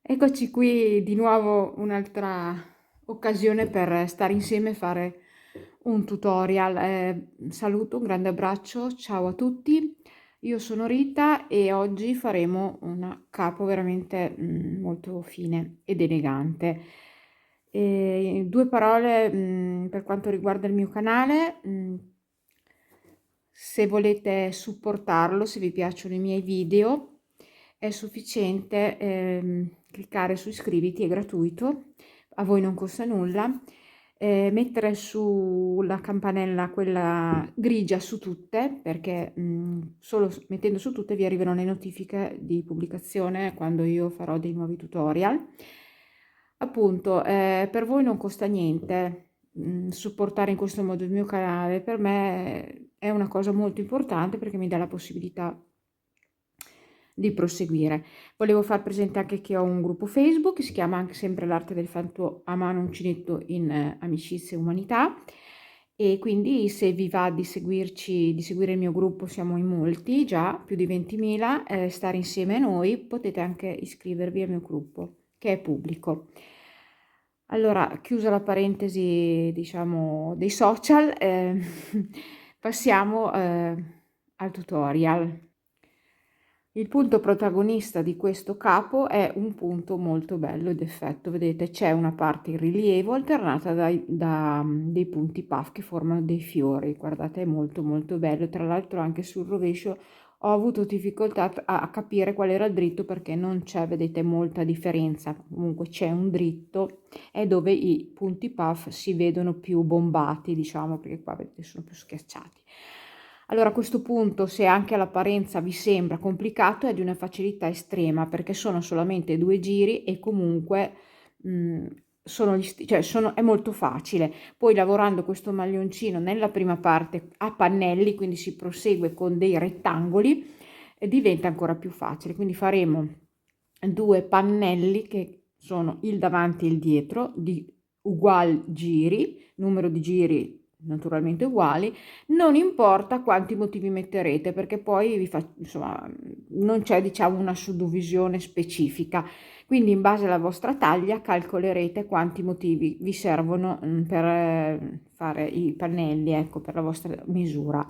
Eccoci qui di nuovo, un'altra occasione per stare insieme e fare un tutorial. Saluto, un grande abbraccio, ciao a tutti. Io sono Rita e oggi faremo una capo veramente molto fine ed elegante. Due parole per quanto riguarda il mio canale. Se volete supportarlo, se vi piacciono i miei video, è sufficiente cliccare su iscriviti, è gratuito, a voi non costa nulla, mettere sulla campanella quella grigia su tutte, perché solo mettendo su tutte vi arrivano le notifiche di pubblicazione quando io farò dei nuovi tutorial. Appunto, per voi non costa niente supportare in questo modo il mio canale. Per me è una cosa molto importante perché mi dà la possibilità di proseguire. Volevo far presente anche che ho un gruppo Facebook che si chiama anche sempre l'arte del fatto a mano uncinetto in amicizia e umanità, e quindi se vi va di seguirci, di seguire il mio gruppo, siamo in molti, già più di 20.000, stare insieme a noi, potete anche iscrivervi al mio gruppo che è pubblico. Allora, chiusa la parentesi, diciamo, dei social, passiamo al tutorial. Il punto protagonista di questo capo è un punto molto bello ed effetto. Vedete, c'è una parte in rilievo alternata da dei punti puff che formano dei fiori. Guardate, è molto molto bello. Tra l'altro anche sul rovescio ho avuto difficoltà a capire qual era il dritto, perché non c'è, vedete, molta differenza. Comunque c'è un dritto, è dove i punti puff si vedono più bombati, diciamo, perché qua vedete sono più schiacciati. Allora, a questo punto, se anche all'apparenza vi sembra complicato, è di una facilità estrema, perché sono solamente due giri e comunque è molto facile. Poi, lavorando questo maglioncino nella prima parte a pannelli, quindi si prosegue con dei rettangoli, diventa ancora più facile. Quindi faremo due pannelli che sono il davanti e il dietro di uguali giri, numero di giri naturalmente uguali. Non importa quanti motivi metterete, perché poi insomma, non c'è, diciamo, una suddivisione specifica, quindi in base alla vostra taglia calcolerete quanti motivi vi servono per fare i pannelli, ecco, per la vostra misura.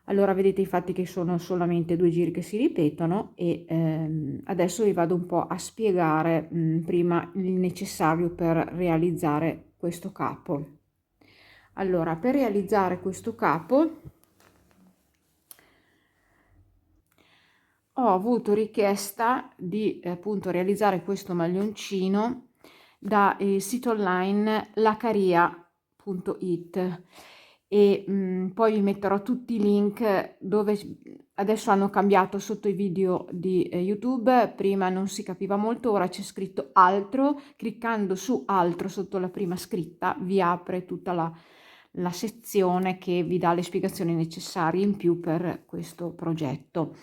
Allora vedete infatti che sono solamente due giri che si ripetono, e adesso vi vado un po' a spiegare prima il necessario per realizzare questo capo. Allora, per realizzare questo capo ho avuto richiesta di appunto realizzare questo maglioncino da sito online lacaria.it, e poi vi metterò tutti i link dove adesso hanno cambiato sotto i video di YouTube. Prima non si capiva molto, ora c'è scritto altro. Cliccando su altro sotto la prima scritta vi apre tutta la sezione che vi dà le spiegazioni necessarie in più per questo progetto.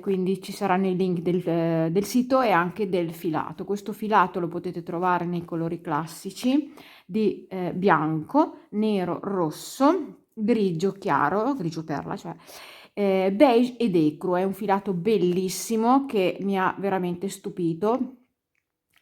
Quindi ci saranno i link del sito e anche del filato. Questo filato lo potete trovare nei colori classici di bianco, nero, rosso, grigio chiaro, grigio perla, cioè beige ed ecru. È un filato bellissimo che mi ha veramente stupito,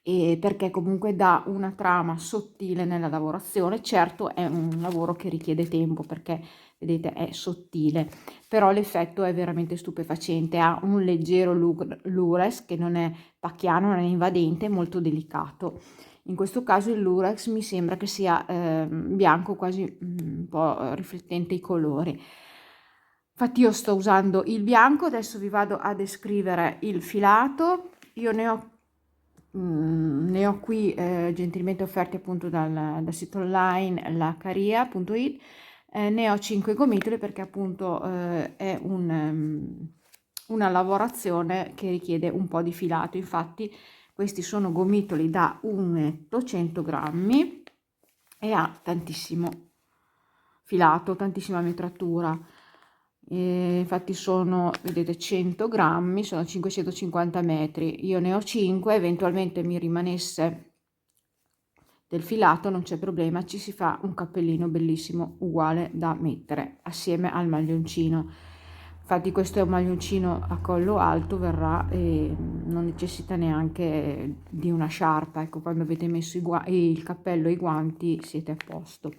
e perché comunque dà una trama sottile nella lavorazione. Certo, è un lavoro che richiede tempo, perché vedete è sottile, però l'effetto è veramente stupefacente. Ha un leggero lurex che non è pacchiano, non è invadente, è molto delicato. In questo caso il lurex mi sembra che sia bianco, quasi un po' riflettente i colori. Infatti io sto usando il bianco. Adesso vi vado a descrivere il filato. Io ne ho qui gentilmente offerti appunto dal sito online lacaria.it. Ne ho 5 gomitoli perché appunto è una lavorazione che richiede un po' di filato. Infatti questi sono gomitoli da 100 grammi e ha tantissimo filato, tantissima metratura. Infatti sono, vedete, 100 grammi, sono 550 metri. Io ne ho 5, eventualmente mi rimanesse del filato non c'è problema, ci si fa un cappellino bellissimo uguale da mettere assieme al maglioncino. Infatti questo è un maglioncino a collo alto, verrà non necessita neanche di una sciarpa, ecco, quando avete messo il cappello e i guanti siete a posto.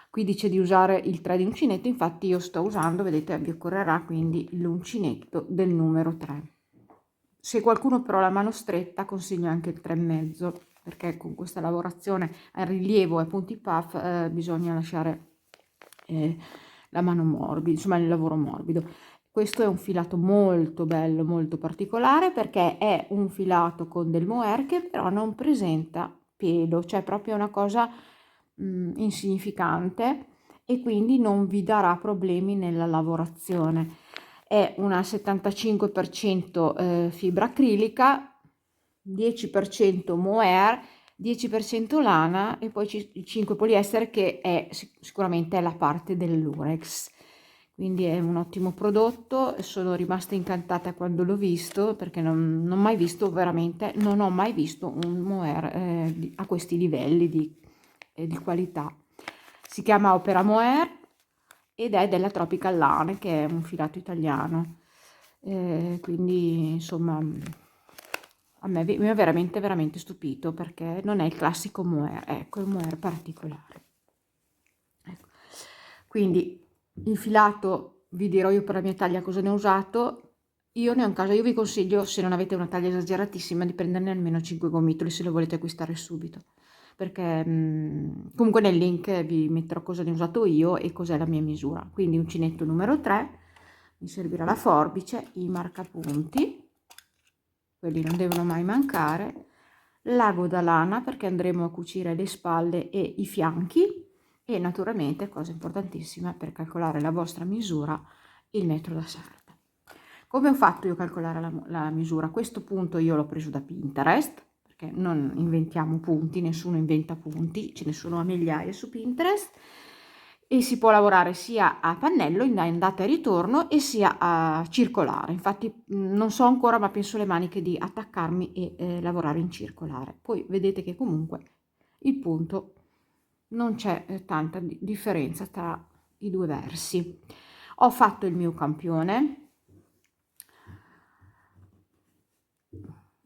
Qui dice di usare il 3 di uncinetto, infatti io sto usando, vedete, vi occorrerà quindi l'uncinetto del numero 3. Se qualcuno però ha la mano stretta, consiglio anche il 3,5, perché con questa lavorazione a rilievo e punti puff bisogna lasciare la mano morbida, insomma il lavoro morbido. Questo è un filato molto bello, molto particolare, perché è un filato con del mohair che però non presenta pelo, cioè proprio una cosa insignificante, e quindi non vi darà problemi nella lavorazione. È una 75% fibra acrilica, 10% mohair, 10% lana e poi il 5 poliestere, che è sicuramente la parte del lurex. Quindi è un ottimo prodotto, sono rimasta incantata quando l'ho visto, perché non ho mai visto veramente, non ho mai visto un mohair a questi livelli di qualità. Si chiama Opera Mohair ed è della Tropical Lane, che è un filato italiano. Quindi insomma a me mi ha veramente veramente stupito, perché non è il classico mohair, ecco, è un mohair particolare. Ecco. Quindi il filato vi dirò io per la mia taglia cosa ne ho usato. Io ne ho in casa, io vi consiglio, se non avete una taglia esageratissima, di prenderne almeno 5 gomitoli se lo volete acquistare subito, perché comunque nel link vi metterò cosa ne ho usato io e cos'è la mia misura. Quindi uncinetto numero 3, mi servirà la forbice, i marcapunti, quelli non devono mai mancare, l'ago da lana perché andremo a cucire le spalle e i fianchi, e naturalmente, cosa importantissima per calcolare la vostra misura, il metro da sarta. Come ho fatto io a calcolare la misura? Questo punto io l'ho preso da Pinterest, perché non inventiamo punti, nessuno inventa punti, ce ne sono a migliaia su Pinterest, e si può lavorare sia a pannello in andata e ritorno e sia a circolare. Infatti non so ancora, ma penso le maniche di attaccarmi e lavorare in circolare. Poi vedete che comunque il punto non c'è tanta differenza tra i due versi. Ho fatto il mio campione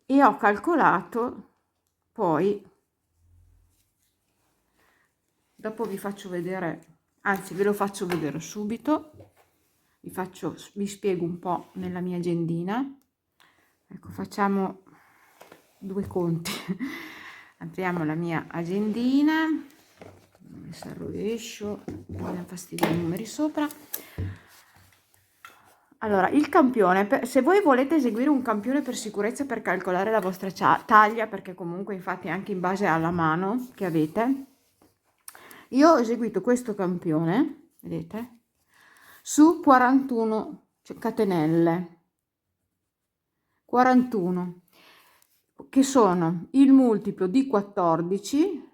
e ho calcolato, poi dopo vi faccio vedere, anzi ve lo faccio vedere subito, vi spiego un po' nella mia agendina. Ecco, facciamo due conti. Apriamo la mia agendina, se rovescio, non mi fastidio i numeri sopra. Allora, il campione, se voi volete eseguire un campione per sicurezza, per calcolare la vostra taglia, perché comunque infatti anche in base alla mano che avete, io ho eseguito questo campione, vedete, su 41 catenelle, 41, che sono il multiplo di 14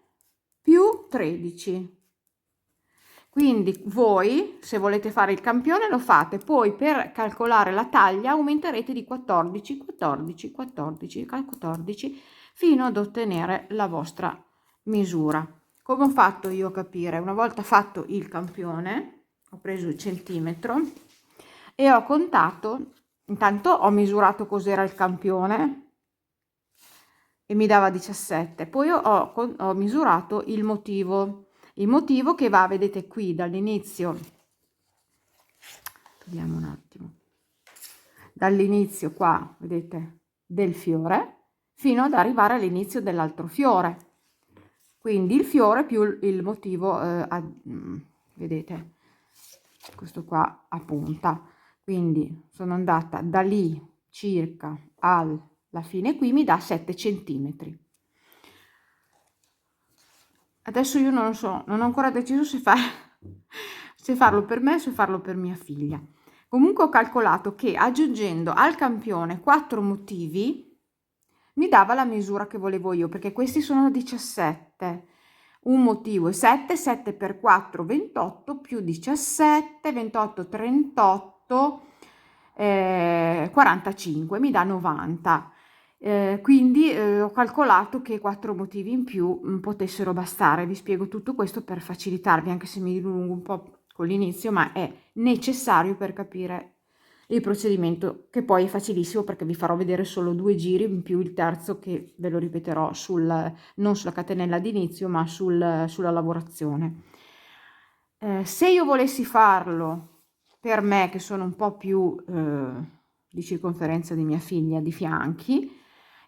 più 13. Quindi voi, se volete fare il campione, lo fate, poi per calcolare la taglia aumenterete di 14, 14, 14, 14, fino ad ottenere la vostra misura. Come ho fatto io a capire? Una volta fatto il campione, ho preso il centimetro e ho contato, intanto ho misurato cos'era il campione e mi dava 17, poi ho misurato il motivo che va, vedete qui, dall'inizio, vediamo un attimo, dall'inizio qua, vedete, del fiore, fino ad arrivare all'inizio dell'altro fiore. Quindi il fiore più il motivo, vedete, questo qua a punta. Quindi sono andata da lì circa alla fine, qui mi dà 7 centimetri. Adesso io non so, non ho ancora deciso se farlo per me o se farlo per mia figlia. Comunque ho calcolato che aggiungendo al campione 4 motivi mi dava la misura che volevo io, perché questi sono 17. Un motivo è 7, 7 per 4, 28, più 17, 28, 38, 45, mi dà 90. Quindi ho calcolato che 4 motivi in più potessero bastare. Vi spiego tutto questo per facilitarvi, anche se mi dilungo un po' con l'inizio, ma è necessario per capire il procedimento, che poi è facilissimo perché vi farò vedere solo 2 giri in più il terzo che ve lo ripeterò non sulla catenella d'inizio ma sulla lavorazione. Se io volessi farlo per me che sono un po' più di circonferenza di mia figlia, di fianchi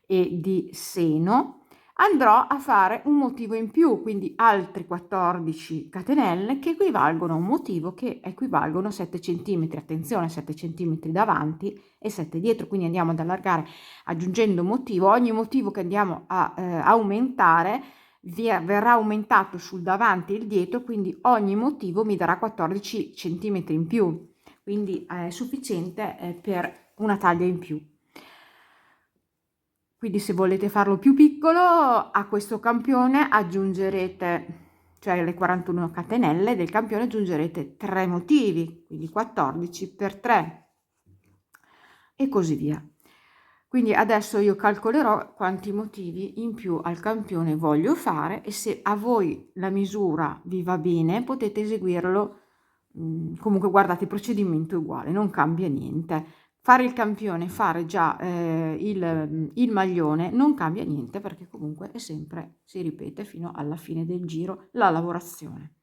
e di seno, andrò a fare un motivo in più, quindi altri 14 catenelle che equivalgono a un motivo che equivalgono a 7 centimetri, attenzione, 7 centimetri davanti e 7 dietro, quindi andiamo ad allargare aggiungendo un motivo, ogni motivo che andiamo a aumentare verrà aumentato sul davanti e il dietro, quindi ogni motivo mi darà 14 centimetri in più, quindi è sufficiente per una taglia in più. Quindi se volete farlo più piccolo, a questo campione aggiungerete, cioè alle 41 catenelle del campione aggiungerete 3 motivi, quindi 14 per 3 e così via. Quindi adesso io calcolerò quanti motivi in più al campione voglio fare e se a voi la misura vi va bene potete eseguirlo, comunque guardate il procedimento è uguale, non cambia niente. Fare il campione, fare già il maglione non cambia niente perché comunque è sempre, si ripete fino alla fine del giro, la lavorazione.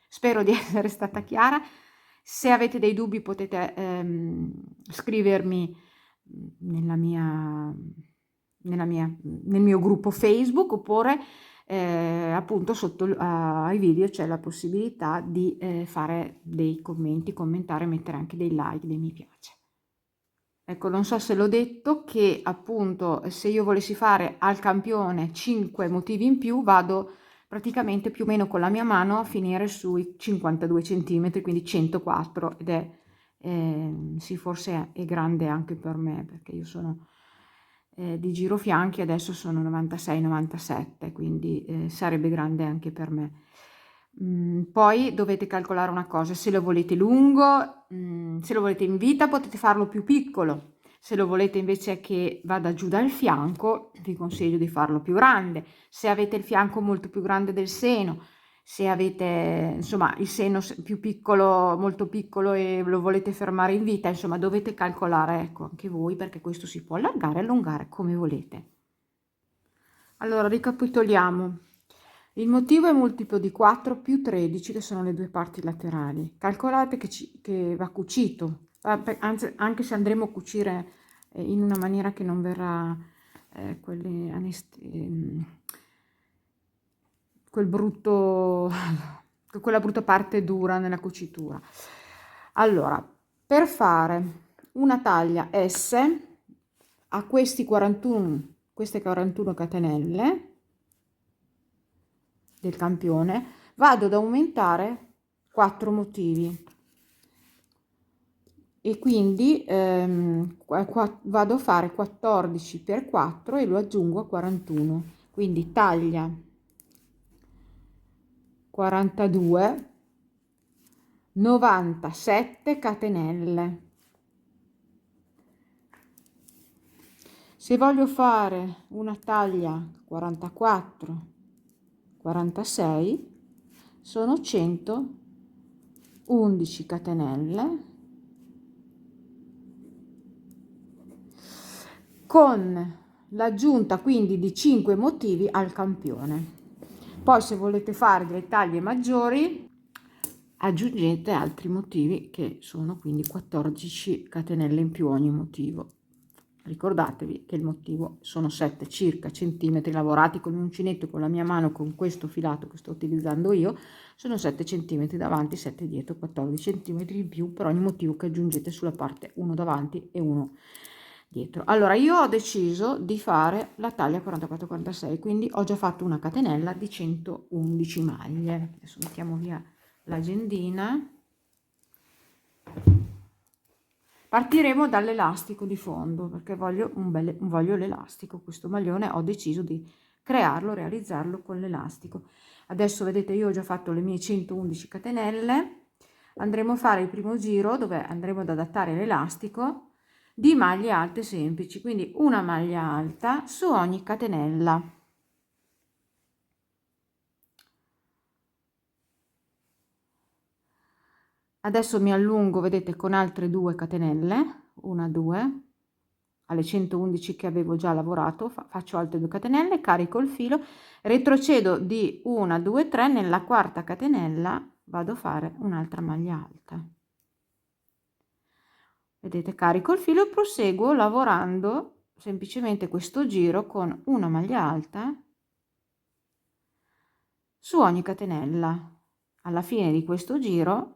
Spero di essere stata chiara. Se avete dei dubbi potete scrivermi nel mio gruppo Facebook oppure appunto sotto ai video c'è la possibilità di fare dei commenti, commentare, mettere anche dei like, dei mi piace. Ecco, non so se l'ho detto che appunto se io volessi fare al campione 5 motivi in più vado praticamente più o meno con la mia mano a finire sui 52 centimetri, quindi 104 ed è sì, forse è grande anche per me perché io sono di girofianchi, adesso sono 96-97, quindi sarebbe grande anche per me. Poi dovete calcolare una cosa, se lo volete lungo, se lo volete in vita potete farlo più piccolo, se lo volete invece che vada giù dal fianco vi consiglio di farlo più grande, se avete il fianco molto più grande del seno, se avete insomma il seno più piccolo, molto piccolo e lo volete fermare in vita, insomma dovete calcolare ecco anche voi perché questo si può allargare e allungare come volete. Allora ricapitoliamo. Il motivo è multiplo di 4 più 13 che sono le due parti laterali. Calcolate che va cucito, anzi, anche se andremo a cucire in una maniera che non verrà quella brutta parte dura nella cucitura. Allora, per fare una taglia S a queste 41 catenelle del campione vado ad aumentare 4 motivi e quindi vado a fare 14 per 4 e lo aggiungo a 41, quindi taglia 42 97 catenelle. Se voglio fare una taglia 44 46 sono 111 catenelle con l'aggiunta quindi di 5 motivi al campione. Poi se volete fare delle taglie maggiori aggiungete altri motivi che sono quindi 14 catenelle in più ogni motivo. Ricordatevi che il motivo sono 7 circa centimetri lavorati con l'uncinetto con la mia mano con questo filato che sto utilizzando io, sono 7 centimetri davanti, 7 dietro, 14 centimetri in più per ogni motivo che aggiungete sulla parte uno davanti e uno dietro. Allora io ho deciso di fare la taglia 44-46, quindi ho già fatto una catenella di 111 maglie. Adesso mettiamo via l'agendina. Partiremo dall'elastico di fondo perché voglio l'elastico, questo maglione ho deciso di crearlo, realizzarlo con l'elastico. Adesso vedete io ho già fatto le mie 111 catenelle, andremo a fare il primo giro dove andremo ad adattare l'elastico di maglie alte semplici, quindi una maglia alta su ogni catenella. Adesso mi allungo, vedete, con altre 2 catenelle, 1, 2, alle 111 che avevo già lavorato, faccio altre 2 catenelle, carico il filo, retrocedo di 1, 2, 3, nella quarta catenella vado a fare un'altra maglia alta. Vedete, carico il filo e proseguo lavorando semplicemente questo giro con una maglia alta su ogni catenella. Alla fine di questo giro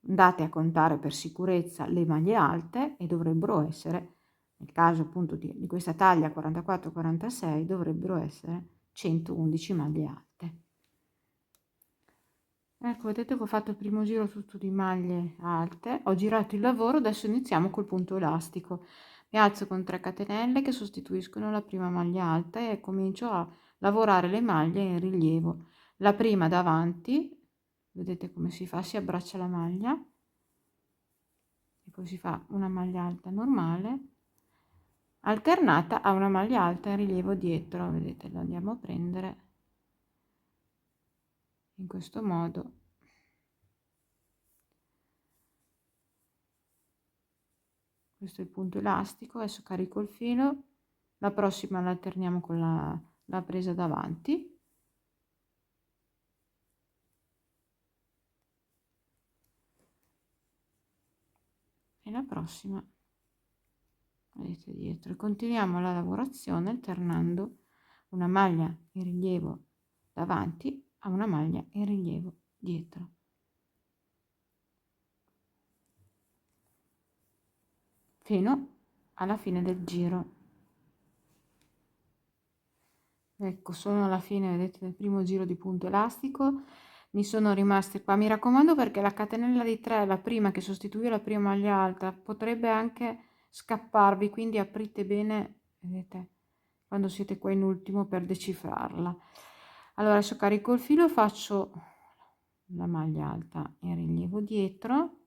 andate a contare per sicurezza le maglie alte e dovrebbero essere, nel caso appunto di questa taglia 44-46, dovrebbero essere 111 maglie alte. Ecco, vedete che ho fatto il primo giro tutto di maglie alte, ho girato il lavoro, adesso iniziamo col punto elastico. Mi alzo con 3 catenelle che sostituiscono la prima maglia alta e comincio a lavorare le maglie in rilievo. La prima davanti, vedete come si fa? Si abbraccia la maglia e poi si fa una maglia alta normale alternata a una maglia alta in rilievo dietro. Vedete, lo andiamo a prendere in questo modo. Questo è il punto elastico. Adesso carico il filo, la prossima la alterniamo con la presa davanti e la prossima vedete dietro, e continuiamo la lavorazione alternando una maglia in rilievo davanti a una maglia in rilievo dietro. Fino alla fine del giro. Ecco, sono alla fine, vedete, del primo giro di punto elastico. Mi sono rimaste qua, mi raccomando, perché la catenella di 3, la prima che sostituisce la prima maglia alta, potrebbe anche scapparvi, quindi aprite bene, vedete, quando siete qua in ultimo per decifrarla. Allora adesso carico il filo, faccio la maglia alta in rilievo dietro,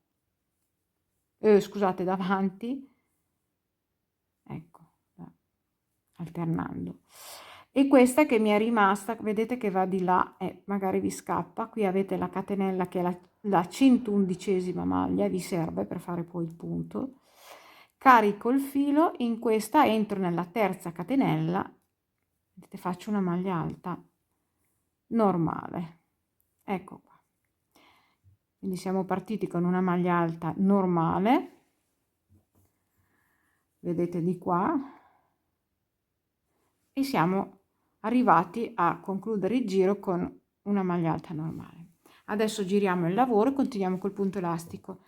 scusate, davanti, ecco, alternando. E questa che mi è rimasta, vedete che va di là e magari vi scappa. Qui avete la catenella che è la 111ª maglia, vi serve per fare poi il punto. Carico il filo, in questa entro nella terza catenella, vedete, faccio una maglia alta normale. Ecco qua. Quindi siamo partiti con una maglia alta normale, vedete di qua, e siamo arrivati a concludere il giro con una maglia alta normale. Adesso giriamo il lavoro e continuiamo col punto elastico.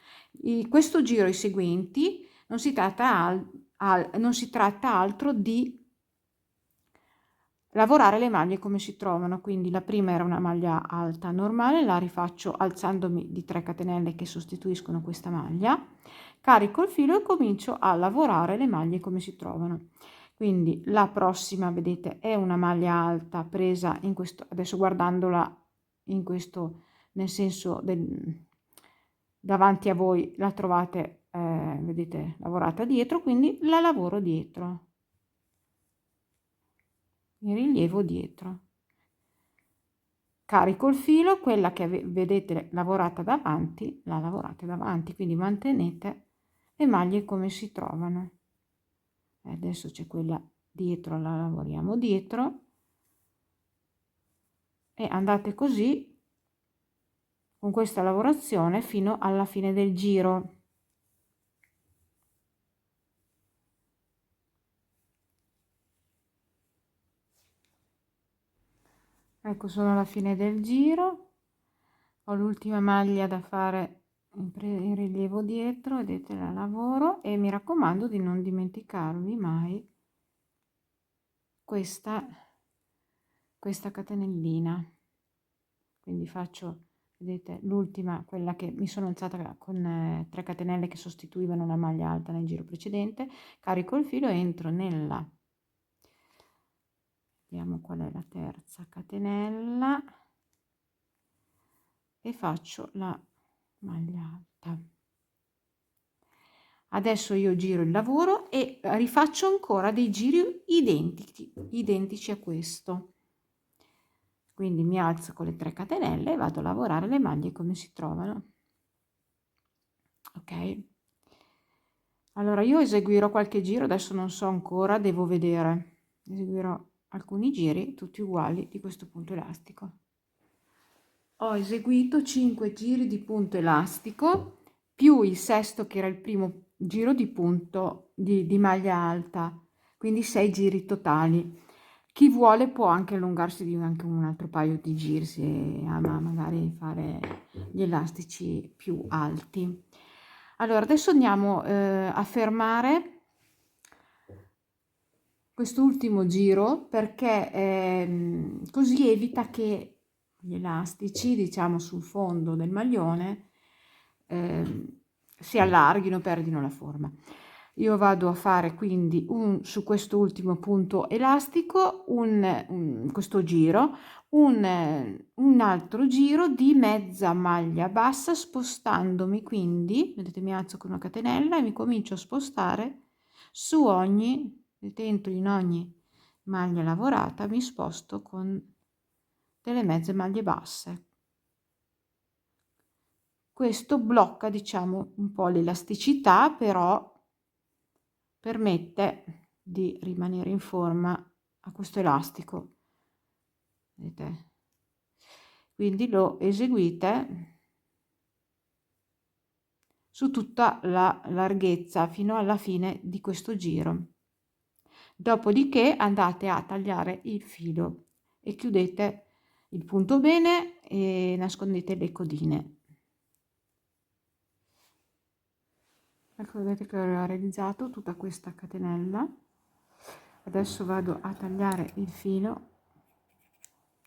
Questo giro e i seguenti non si tratta altro di lavorare le maglie come si trovano, quindi la prima era una maglia alta normale, la rifaccio alzandomi di 3 catenelle che sostituiscono questa maglia, carico il filo e comincio a lavorare le maglie come si trovano. Quindi la prossima, vedete, è una maglia alta presa in questo, adesso guardandola in questo, nel senso davanti a voi la trovate, vedete, lavorata dietro, quindi la lavoro dietro, in rilievo dietro. Carico il filo, quella che vedete lavorata davanti, la lavorate davanti, quindi mantenete le maglie come si trovano. Adesso c'è quella dietro, la lavoriamo dietro e andate così con questa lavorazione fino alla fine del giro. Ecco, sono alla fine del giro, ho l'ultima maglia da fare in rilievo dietro, vedete, la lavoro e mi raccomando di non dimenticarvi mai questa catenellina. Quindi faccio, vedete, l'ultima, quella che mi sono alzata con 3 catenelle che sostituivano la maglia alta nel giro precedente, carico il filo, entro nella, vediamo qual è la terza catenella, e faccio la maglia alta. Adesso io giro il lavoro e rifaccio ancora dei giri identici a questo. Quindi mi alzo con le 3 catenelle e vado a lavorare le maglie come si trovano. ok? Allora io eseguirò qualche giro, adesso non so ancora, devo vedere. Eseguirò alcuni giri tutti uguali di questo punto elastico. Ho eseguito 5 giri di punto elastico più il sesto che era il primo giro di punto di maglia alta, quindi 6 giri totali. Chi vuole può anche allungarsi di anche un altro paio di giri se ama magari fare gli elastici più alti. Allora adesso andiamo a fermare quest'ultimo giro perché così evita che gli elastici, diciamo, sul fondo del maglione ehm, si allarghino, perdino la forma. Io vado a fare quindi su questo ultimo punto elastico questo giro, un altro giro di mezza maglia bassa, spostandomi quindi, vedete, mi alzo con una catenella e mi comincio a spostare su ogni, dentro in ogni maglia lavorata, mi sposto con delle mezze maglie basse. Questo blocca, diciamo, un po' l'elasticità, però permette di rimanere in forma a questo elastico, vedete? Quindi lo eseguite su tutta la larghezza fino alla fine di questo giro. Dopodiché andate a tagliare il filo e chiudete il punto bene e nascondete le codine. Ecco, vedete che ho realizzato tutta questa catenella. Adesso vado a tagliare il filo.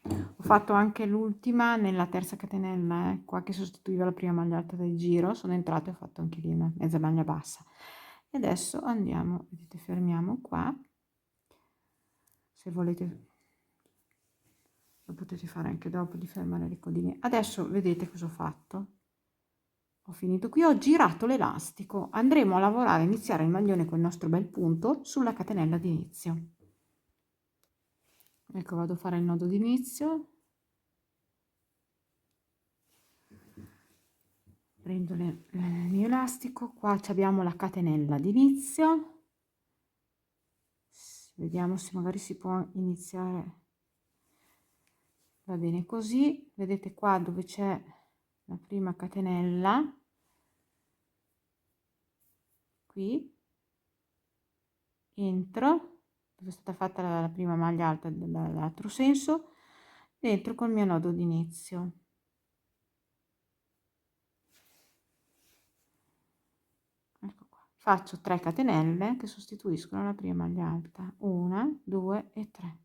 Ho fatto anche l'ultima nella terza catenella, qua che sostituiva la prima maglia alta del giro. Sono entrata e ho fatto anche lì una mezza maglia bassa. E adesso andiamo, vedete, fermiamo qua. Se volete lo potete fare anche dopo di fermare le codine. Adesso vedete cosa ho fatto. Ho finito qui, ho girato l'elastico. Andremo a lavorare, a iniziare il maglione con il nostro bel punto sulla catenella d'inizio. Ecco, vado a fare il nodo d'inizio. Prendo il mio elastico, qua abbiamo la catenella d'inizio. Vediamo se magari si può iniziare. Va bene così, vedete qua dove c'è la prima catenella, qui entro dove è stata fatta la prima maglia alta dall'altro senso, dentro col mio nodo d'inizio. Ecco qua, faccio 3 catenelle che sostituiscono la prima maglia alta, 1 2 e 3,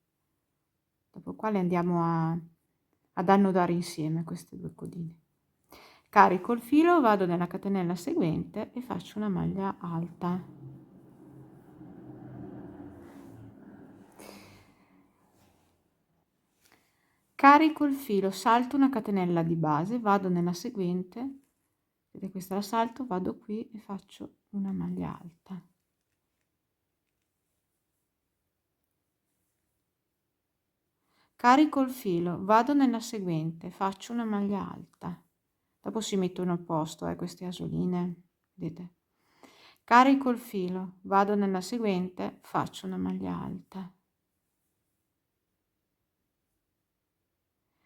dopo quale andiamo ad annodare insieme queste due codine. Carico il filo, vado nella catenella seguente e faccio una maglia alta. Carico il filo, salto una catenella di base, vado nella seguente, vedete questa la salto, vado qui e faccio una maglia alta. Carico il filo, vado nella seguente, faccio una maglia alta. Dopo si mettono al posto queste asoline, vedete? Carico il filo, vado nella seguente, faccio una maglia alta.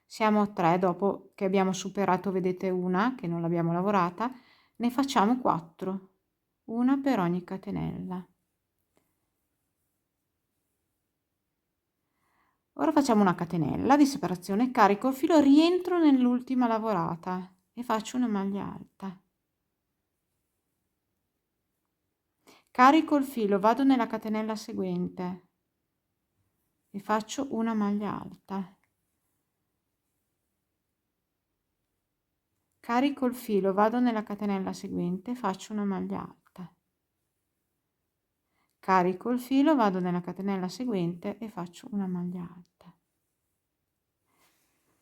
Siamo a 3 dopo che abbiamo superato, vedete, una che non l'abbiamo lavorata, ne facciamo 4, una per ogni catenella. Ora facciamo una catenella di separazione, carico il filo, rientro nell'ultima lavorata e faccio una maglia alta. Carico il filo, vado nella catenella seguente e faccio una maglia alta. Carico il filo, vado nella catenella seguente, faccio una maglia alta. Carico il filo, vado nella catenella seguente e faccio una maglia alta.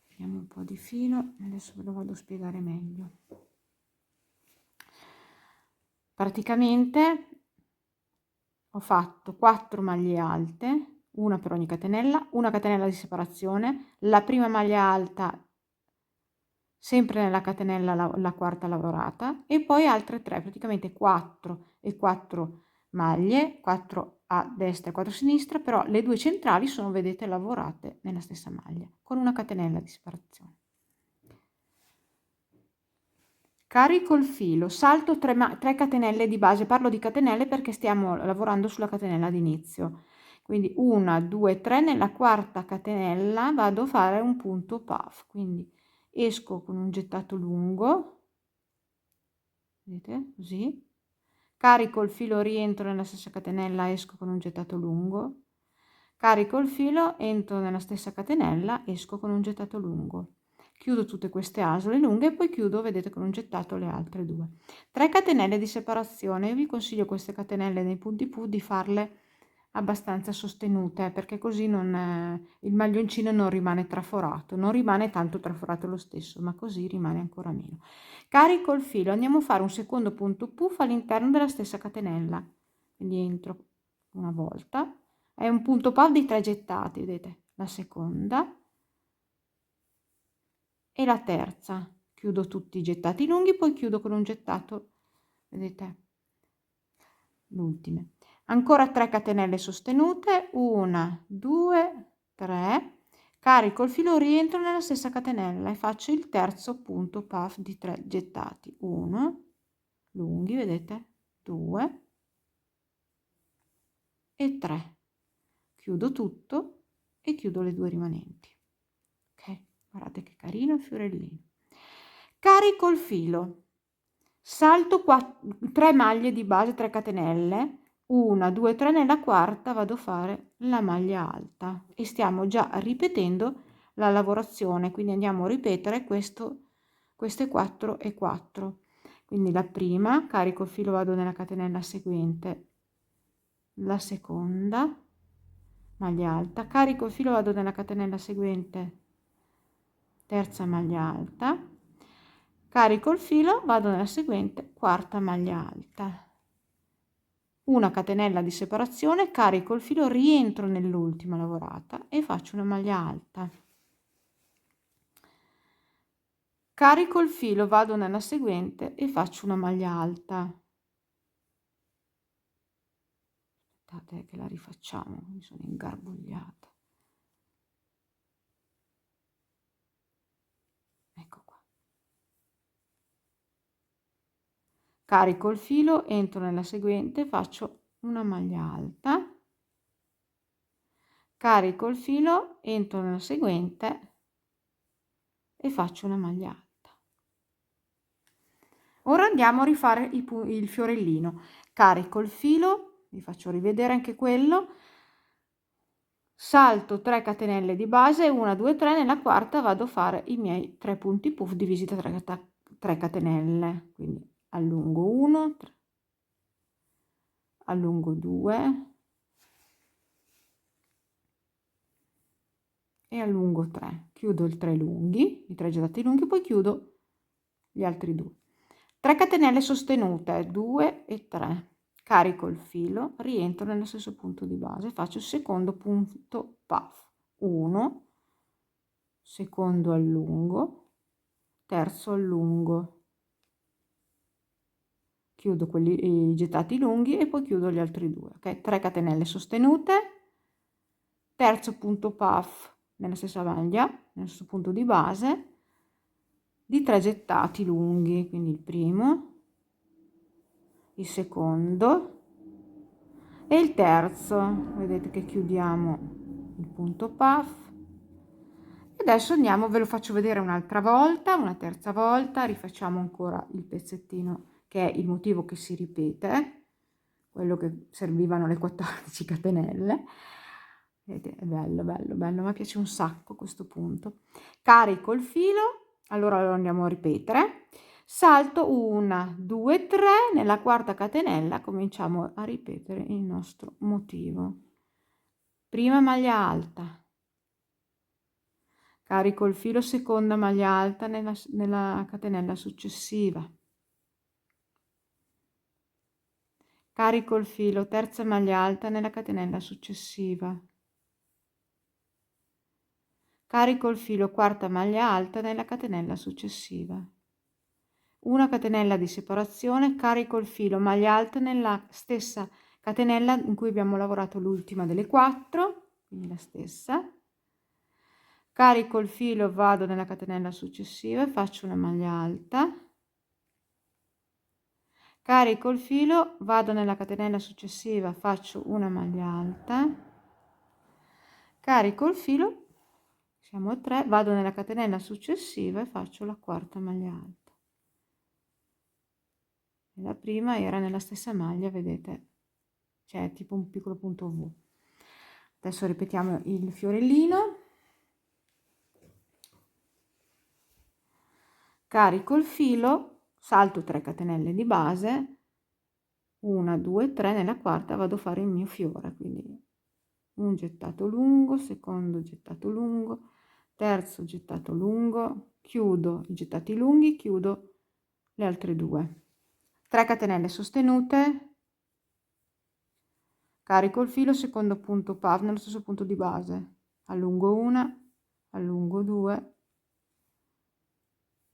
Vediamo un po' di filo, adesso ve lo vado a spiegare meglio. Praticamente ho fatto 4 maglie alte, una per ogni catenella, una catenella di separazione, la prima maglia alta sempre nella catenella la quarta lavorata, e poi altre 3, praticamente 4 e 4 maglie, 4 a destra e 4 a sinistra, però le 2 centrali sono, vedete, lavorate nella stessa maglia con una catenella di separazione. Carico il filo, salto 3 catenelle di base, parlo di catenelle perché stiamo lavorando sulla catenella d'inizio, quindi 1, 2, 3, nella quarta catenella vado a fare un punto puff, quindi esco con un gettato lungo, vedete, così, carico il filo, rientro nella stessa catenella, esco con un gettato lungo, carico il filo, entro nella stessa catenella, esco con un gettato lungo. Chiudo tutte queste asole lunghe e poi chiudo, vedete, con un gettato le altre 2. 3 catenelle di separazione. Io vi consiglio queste catenelle nei punti puff di farle abbastanza sostenute, perché così il maglioncino non rimane traforato, non rimane tanto traforato lo stesso, ma così rimane ancora meno. Carico il filo, andiamo a fare un secondo punto puff all'interno della stessa catenella, quindi entro una volta, è un punto puff di 3 gettati, vedete, la seconda e la terza, chiudo tutti i gettati lunghi, poi chiudo con un gettato, vedete, l'ultime. Ancora 3 catenelle sostenute, 1, 2, 3, carico il filo, rientro nella stessa catenella e faccio il terzo punto puff di 3 gettati, 1, lunghi, vedete, 2 e 3, chiudo tutto e chiudo le 2 rimanenti. Ok, guardate che carino il fiorellino. Carico il filo, salto 3 maglie di base, 3 catenelle, 1, 2, 3, nella quarta vado a fare la maglia alta e stiamo già ripetendo la lavorazione, quindi andiamo a ripetere queste 4 e 4. Quindi la prima, carico il filo, vado nella catenella seguente, la seconda, maglia alta, carico il filo, vado nella catenella seguente, terza maglia alta, carico il filo, vado nella seguente, quarta maglia alta, una catenella di separazione, carico il filo, rientro nell'ultima lavorata e faccio una maglia alta, carico il filo, vado nella seguente e faccio una maglia alta. Aspettate che la rifacciamo, mi sono ingarbugliata. Ecco qua. Carico il filo, entro nella seguente, faccio una maglia alta, carico il filo, entro nella seguente e faccio una maglia alta. Ora andiamo a rifare il fiorellino. Carico il filo, vi faccio rivedere anche quello, salto 3 catenelle di base, 1, 2, 3, nella quarta vado a fare i miei 3 punti puff divisi da 3 catenelle, quindi allungo 1, allungo 2 e allungo 3, chiudo i 3 lunghi, i 3 gettati lunghi, poi chiudo gli altri 2. 3 catenelle sostenute, 2 e 3, carico il filo, rientro nello stesso punto di base, faccio il secondo punto puff, 1, secondo allungo, terzo allungo, chiudo quelli i gettati lunghi e poi chiudo gli altri 2, ok? 3 catenelle sostenute, terzo punto puff nella stessa maglia, nello stesso punto di base, di 3 gettati lunghi, quindi il primo, il secondo e il terzo, vedete che chiudiamo il punto puff. E adesso andiamo, ve lo faccio vedere un'altra volta, una terza volta, rifacciamo ancora il pezzettino che è il motivo che si ripete, quello che servivano le 14 catenelle. Vedete, è bello, bello, bello, mi piace un sacco questo punto. Carico il filo, allora lo andiamo a ripetere, salto 1, 2, 3, nella quarta catenella cominciamo a ripetere il nostro motivo. Prima maglia alta, carico il filo, seconda maglia alta nella catenella successiva, carico il filo, terza maglia alta nella catenella successiva, carico il filo quarta maglia alta nella catenella successiva, una catenella di separazione, carico il filo maglia alta nella stessa catenella in cui abbiamo lavorato l'ultima delle 4, quindi la stessa, carico il filo, vado nella catenella successiva e faccio una maglia alta, carico il filo, vado nella catenella successiva, faccio una maglia alta, carico il filo, siamo a 3, vado nella catenella successiva e faccio la quarta maglia alta. E la prima era nella stessa maglia, vedete, c'è tipo un piccolo punto V. Adesso ripetiamo il fiorellino, carico il filo, salto 3 catenelle di base, 1 2 3, nella quarta vado a fare il mio fiore, quindi un gettato lungo, secondo gettato lungo, terzo gettato lungo, chiudo i gettati lunghi, chiudo le altre 2, 3 catenelle sostenute, carico il filo, secondo punto puff nello stesso punto di base, allungo 1, allungo 2,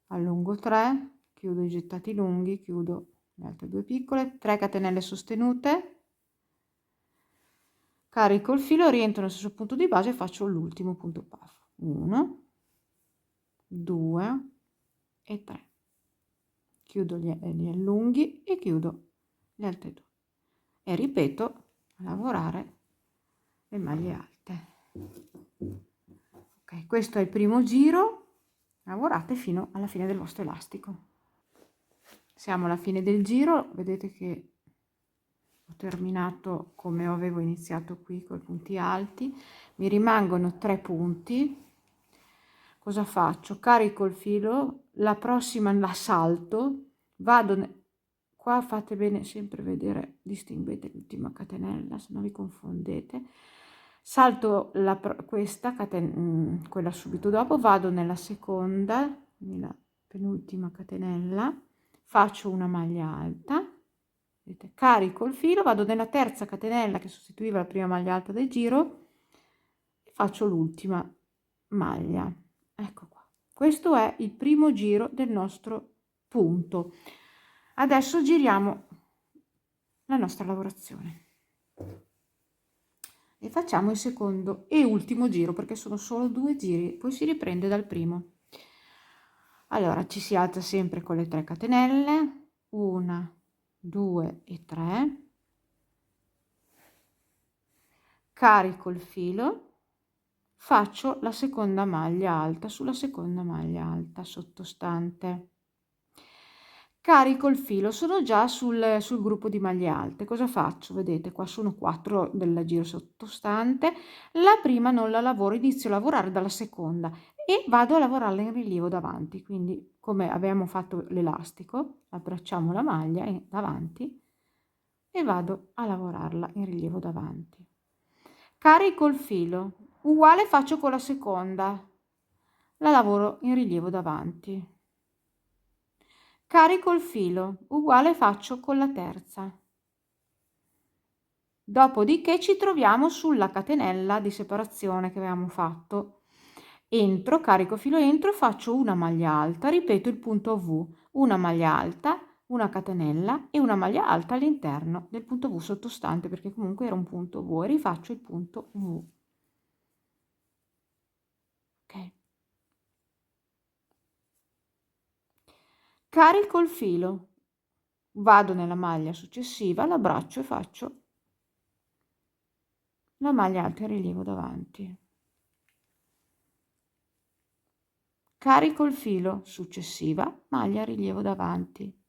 allungo 3, chiudo i gettati lunghi, chiudo le altre 2 piccole, 3 catenelle sostenute, carico il filo, rientro nello stesso punto di base e faccio l'ultimo punto puff, 1 2 e 3, chiudo gli allunghi e chiudo le altre 2 e ripeto a lavorare le maglie alte. Ok, questo è il primo giro, lavorate fino alla fine del vostro elastico. Siamo alla fine del giro, vedete che ho terminato come avevo iniziato qui con i punti alti, mi rimangono 3 punti. Cosa faccio? Carico il filo, la prossima la salto, vado qua, fate bene sempre vedere, distinguete l'ultima catenella se non vi confondete, salto questa quella subito dopo, vado nella seconda, nella penultima catenella, faccio una maglia alta, vedete, carico il filo, vado nella terza catenella che sostituiva la prima maglia alta del giro e faccio l'ultima maglia. Ecco qua, questo è il primo giro del nostro punto. Adesso giriamo la nostra lavorazione e facciamo il secondo e ultimo giro, perché sono solo 2 giri, poi si riprende dal primo. Allora ci si alza sempre con le 3 catenelle, 1 2 e 3, carico il filo, faccio la seconda maglia alta sulla seconda maglia alta sottostante, carico il filo, sono già sul gruppo di maglie alte. Cosa faccio? Vedete, qua sono 4 del giro sottostante, la prima non la lavoro, inizio a lavorare dalla seconda e vado a lavorarla in rilievo davanti, quindi come abbiamo fatto l'elastico, abbracciamo la maglia davanti e vado a lavorarla in rilievo davanti. Carico il filo, uguale faccio con la seconda, la lavoro in rilievo davanti. Carico il filo, uguale faccio con la terza. Dopodiché ci troviamo sulla catenella di separazione che avevamo fatto. Entro, carico filo, entro e faccio una maglia alta, ripeto il punto V, una maglia alta, una catenella e una maglia alta all'interno del punto V sottostante, perché comunque era un punto V, e rifaccio il punto V. Ok. Carico il filo, vado nella maglia successiva, l'abbraccio e faccio la maglia alta in rilievo davanti. Carico il filo, successiva, maglia a rilievo davanti.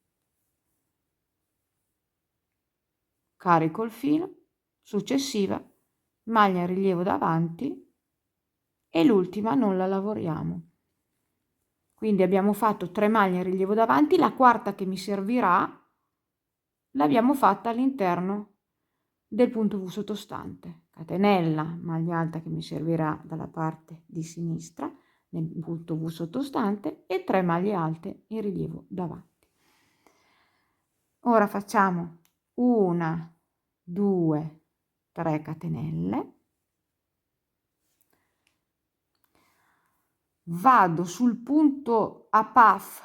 Carico il filo, successiva, maglia a rilievo davanti e l'ultima non la lavoriamo. Quindi abbiamo fatto 3 maglie a rilievo davanti, la quarta che mi servirà l'abbiamo fatta all'interno del punto V sottostante. Catenella, maglia alta che mi servirà dalla parte di sinistra nel punto V sottostante e 3 maglie alte in rilievo davanti. Ora facciamo 1 2 3 catenelle, vado sul punto a puff,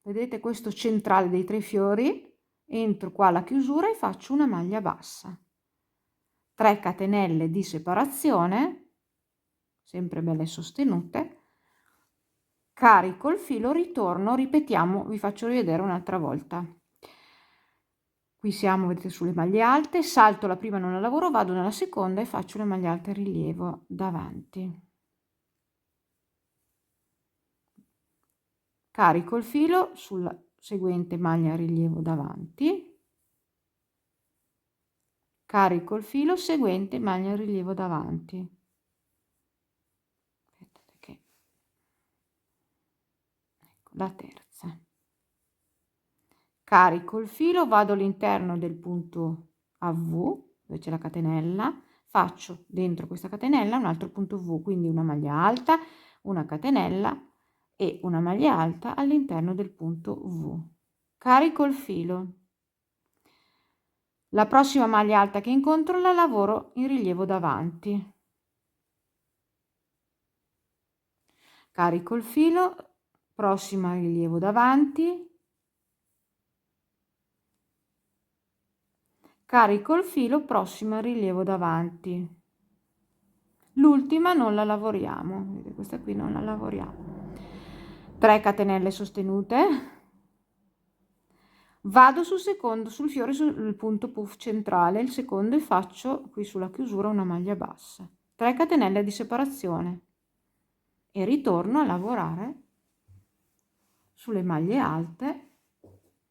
vedete questo centrale dei 3 fiori, entro qua alla chiusura e faccio una maglia bassa, 3 catenelle di separazione, sempre belle sostenute, carico il filo, ritorno, ripetiamo, vi faccio rivedere un'altra volta. Qui siamo, vedete, sulle maglie alte, salto la prima, non la lavoro, vado nella seconda e faccio le maglie alte in rilievo davanti. Carico il filo sulla seguente maglia a rilievo davanti, carico il filo, seguente maglia a rilievo davanti. Aspettate che... ecco, la terza. Carico il filo, vado all'interno del punto a V, dove c'è la catenella, faccio dentro questa catenella un altro punto V, quindi una maglia alta, una catenella e una maglia alta all'interno del punto V. Carico il filo. La prossima maglia alta che incontro la lavoro in rilievo davanti. Carico il filo, prossima rilievo davanti. Carico il filo, prossima rilievo davanti. L'ultima non la lavoriamo, vedete, questa qui non la lavoriamo. 3 catenelle sostenute. Vado sul secondo, sul fiore, sul punto puff centrale, il secondo, e faccio qui sulla chiusura una maglia bassa, 3 catenelle di separazione e ritorno a lavorare sulle maglie alte.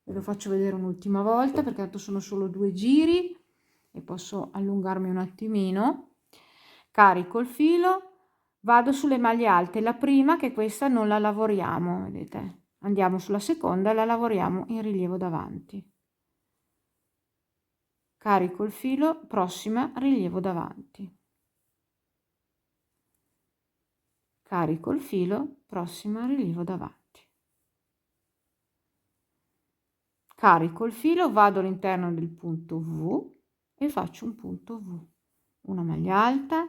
Ve lo faccio vedere un'ultima volta perché tanto sono solo 2 giri e posso allungarmi un attimino. Carico il filo, vado sulle maglie alte, la prima, che questa non la lavoriamo, vedete, andiamo sulla seconda e la lavoriamo in rilievo davanti. Carico il filo, prossima rilievo davanti. Carico il filo, prossima rilievo davanti. Carico il filo, vado all'interno del punto V e faccio un punto V, una maglia alta,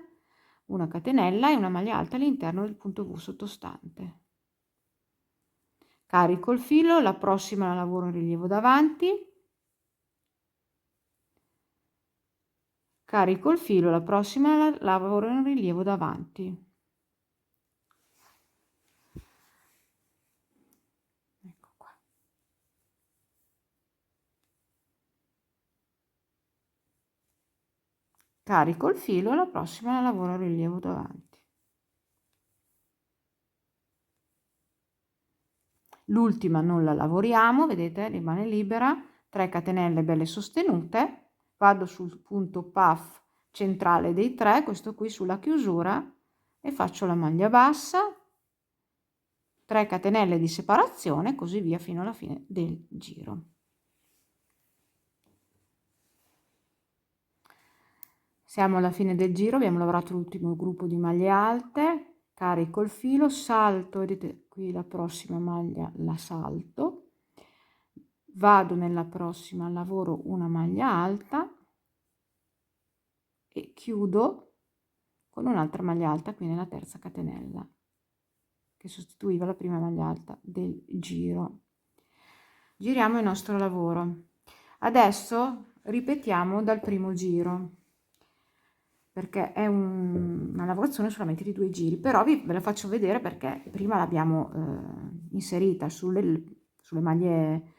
una catenella e una maglia alta all'interno del punto V sottostante. Carico il filo, la prossima la lavoro in rilievo davanti. Carico il filo, la prossima la lavoro in rilievo davanti. Ecco qua. Carico il filo, la prossima la lavoro in rilievo davanti. L'ultima non la lavoriamo, vedete, rimane libera, 3 catenelle belle sostenute, vado sul punto puff centrale dei 3, questo qui sulla chiusura, e faccio la maglia bassa, 3 catenelle di separazione, così via fino alla fine del giro. Siamo alla fine del giro, abbiamo lavorato l'ultimo gruppo di maglie alte, carico il filo, salto, vedete qui la prossima maglia la salto, vado nella prossima, lavoro una maglia alta e chiudo con un'altra maglia alta qui nella terza catenella che sostituiva la prima maglia alta del giro. Giriamo il nostro lavoro. Adesso ripetiamo dal primo giro, perché è una lavorazione solamente di 2 giri, però ve la faccio vedere perché prima l'abbiamo inserita sulle maglie,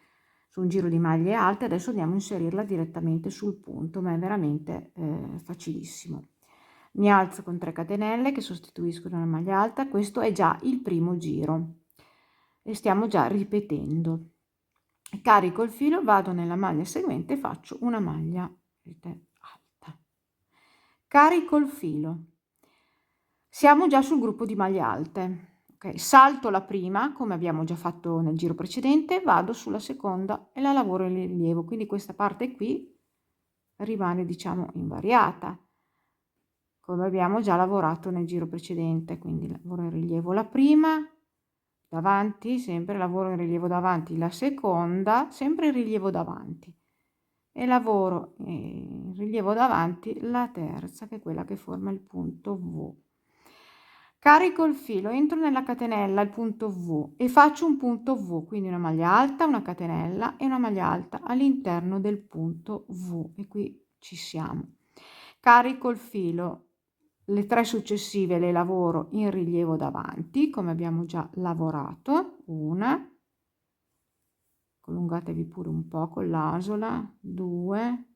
su un giro di maglie alte, adesso andiamo a inserirla direttamente sul punto, ma è veramente facilissimo. Mi alzo con 3 catenelle che sostituiscono la maglia alta, questo è già il primo giro e stiamo già ripetendo. Carico il filo, vado nella maglia seguente e faccio una maglia, vedete, alta. Carico il filo, siamo già sul gruppo di maglie alte. Okay. Salto la prima come abbiamo già fatto nel giro precedente, vado sulla seconda e la lavoro in rilievo, quindi questa parte qui rimane, diciamo, invariata come abbiamo già lavorato nel giro precedente, quindi lavoro in rilievo la prima, davanti, sempre lavoro in rilievo davanti la seconda, sempre in rilievo davanti, e lavoro in rilievo davanti la terza, che è quella che forma il punto V. Carico il filo, entro nella catenella, il punto V, e faccio un punto V, quindi una maglia alta, una catenella e una maglia alta all'interno del punto V, e qui ci siamo. Carico il filo, le 3 successive le lavoro in rilievo davanti, come abbiamo già lavorato, una, allungatevi pure un po' con l'asola, 2,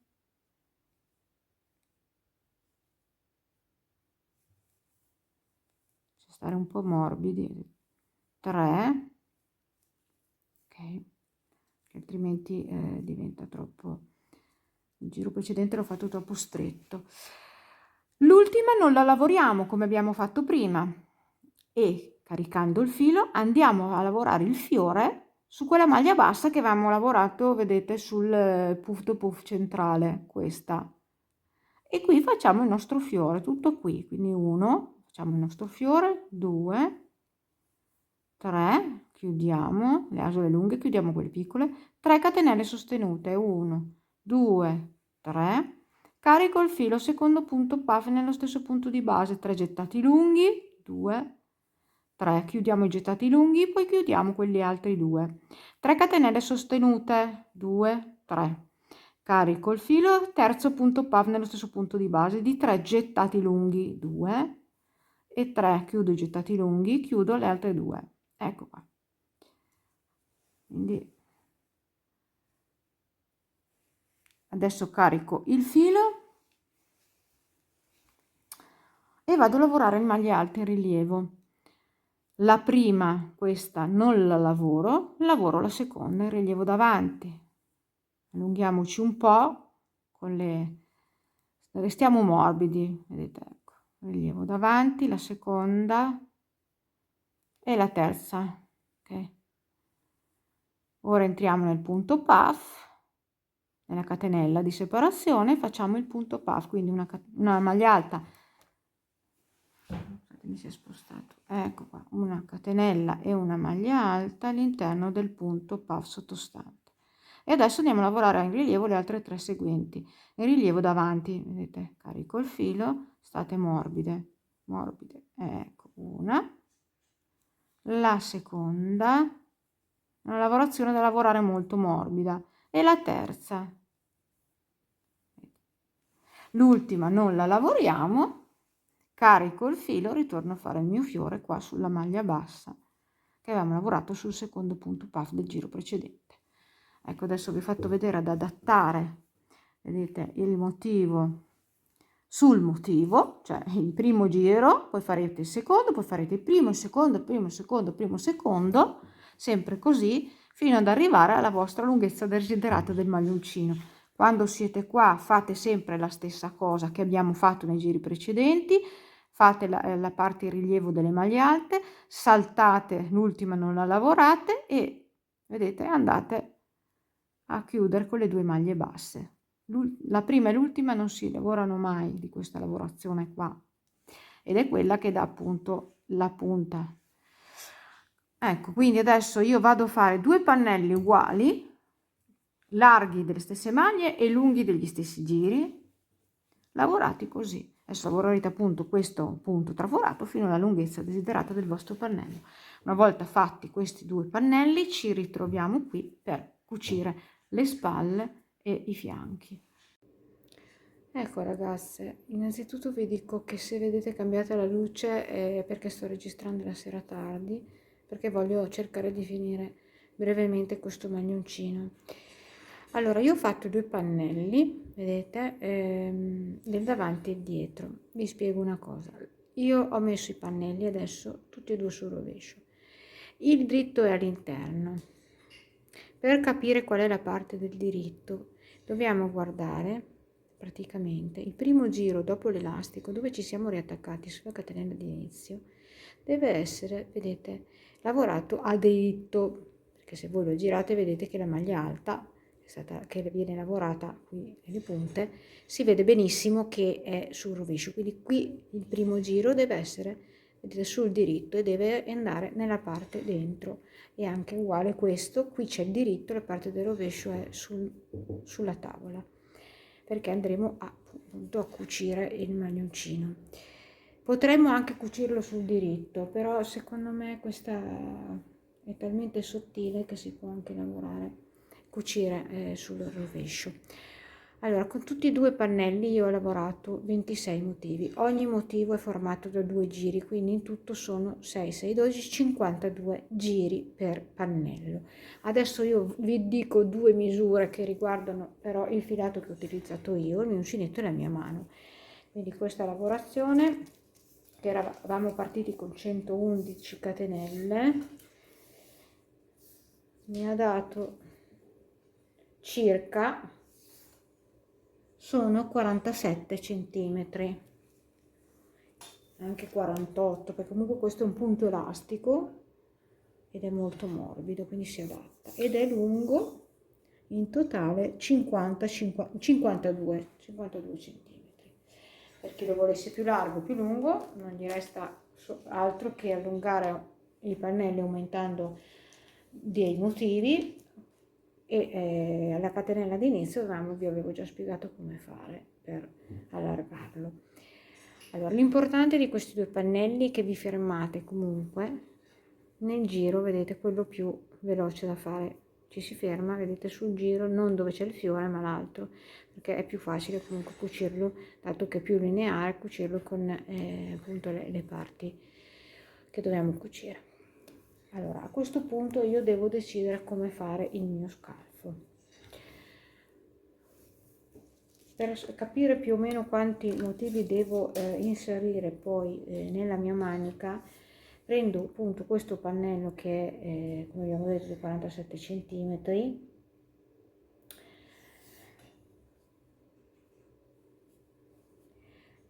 stare un po' morbidi, 3, ok, altrimenti diventa troppo, il giro precedente l'ho fatto troppo stretto. L'ultima non la lavoriamo come abbiamo fatto prima, e caricando il filo andiamo a lavorare il fiore su quella maglia bassa che avevamo lavorato, vedete, sul puff to puff centrale, questa, e qui facciamo il nostro fiore tutto qui, quindi 1, facciamo il nostro fiore, 2, 3, chiudiamo le asole lunghe, chiudiamo quelle piccole, 3 catenelle sostenute, 1, 2, 3, carico il filo, secondo punto puff nello stesso punto di base, 3 gettati lunghi, 2, 3, chiudiamo i gettati lunghi, poi chiudiamo quelli altri 2, 3 catenelle sostenute, 2, 3, carico il filo, terzo punto puff nello stesso punto di base di 3 gettati lunghi, 2 e 3, chiudo i gettati lunghi, chiudo le altre 2, ecco qua. Quindi adesso carico il filo e vado a lavorare le maglie alte in rilievo. La prima, questa, non la lavoro, lavoro la seconda in rilievo davanti. Allunghiamoci un po' con le, restiamo morbidi, vedete, ecco, rilievo davanti, la seconda e la terza, ok. Ora entriamo nel punto puff, nella catenella di separazione, facciamo il punto puff, quindi una maglia alta, mi si è spostato, ecco qua, una catenella e una maglia alta all'interno del punto puff sottostante. E adesso andiamo a lavorare in rilievo le altre 3 seguenti. In rilievo davanti, vedete, carico il filo, state morbide, morbide, ecco, una, la seconda, una lavorazione da lavorare molto morbida, e la terza. L'ultima non la lavoriamo, carico il filo, ritorno a fare il mio fiore qua sulla maglia bassa che avevamo lavorato sul secondo punto puff del giro precedente. Ecco, adesso vi ho fatto vedere ad adattare, vedete, il motivo sul motivo, cioè il primo giro, poi farete il secondo, poi farete il primo, il secondo, il primo, il secondo, il primo, il secondo, sempre così, fino ad arrivare alla vostra lunghezza desiderata del maglioncino. Quando siete qua fate sempre la stessa cosa che abbiamo fatto nei giri precedenti, fate la parte in rilievo delle maglie alte, saltate l'ultima, non la lavorate e vedete, andate a chiudere con le 2 maglie basse. La prima e l'ultima non si lavorano mai di questa lavorazione qua, ed è quella che dà appunto la punta. Ecco, quindi adesso io vado a fare 2 pannelli uguali, larghi delle stesse maglie e lunghi degli stessi giri, lavorati così. Adesso lavorerete appunto questo punto traforato fino alla lunghezza desiderata del vostro pannello. Una volta fatti questi 2 pannelli ci ritroviamo qui per cucire le spalle e i fianchi. Ecco ragazze, innanzitutto vi dico che se vedete cambiata la luce è perché sto registrando la sera tardi, perché voglio cercare di finire brevemente questo maglioncino. Allora, io ho fatto 2 pannelli, vedete, del davanti e dietro. Vi spiego una cosa. Io ho messo i pannelli adesso tutti e 2 sul rovescio. Il dritto è all'interno. Per capire qual è la parte del diritto, dobbiamo guardare praticamente il primo giro dopo l'elastico, dove ci siamo riattaccati sulla catenella di inizio, deve essere, vedete, lavorato a diritto, perché se voi lo girate vedete che la maglia alta che viene lavorata qui nelle punte, si vede benissimo che è sul rovescio, quindi qui il primo giro deve essere, vedete, sul diritto e deve andare nella parte dentro. E anche uguale questo, qui c'è il diritto, la parte del rovescio è sulla tavola, perché andremo appunto a cucire il maglioncino. Potremmo anche cucirlo sul diritto, però secondo me questa è talmente sottile che si può anche lavorare, cucire sul rovescio. Allora, con tutti e due i pannelli io ho lavorato 26 motivi, ogni motivo è formato da 2 giri, quindi in tutto sono 6, 6, 12, 52 giri per pannello. Adesso io vi dico 2 misure che riguardano però il filato che ho utilizzato io, il mio uncinetto e la mia mano. Quindi questa lavorazione, che eravamo partiti con 111 catenelle, mi ha dato circa, sono 47 centimetri, anche 48, perché comunque questo è un punto elastico ed è molto morbido, quindi si adatta, ed è lungo in totale 52 centimetri. Per chi lo volesse più largo, più lungo, non gli resta altro che allungare i pannelli aumentando dei motivi e alla catenella d'inizio vi avevo già spiegato come fare per allargarlo. Allora, l'importante di questi 2 pannelli è che vi fermate comunque nel giro, vedete, quello più veloce da fare. Ci si ferma, vedete, sul giro, non dove c'è il fiore ma l'altro, perché è più facile comunque cucirlo, dato che è più lineare, cucirlo con appunto le parti che dobbiamo cucire. Allora, a questo punto io devo decidere come fare il mio scalfo. Per capire più o meno quanti motivi devo inserire poi nella mia manica, prendo appunto questo pannello che è, come abbiamo detto, di 47 centimetri.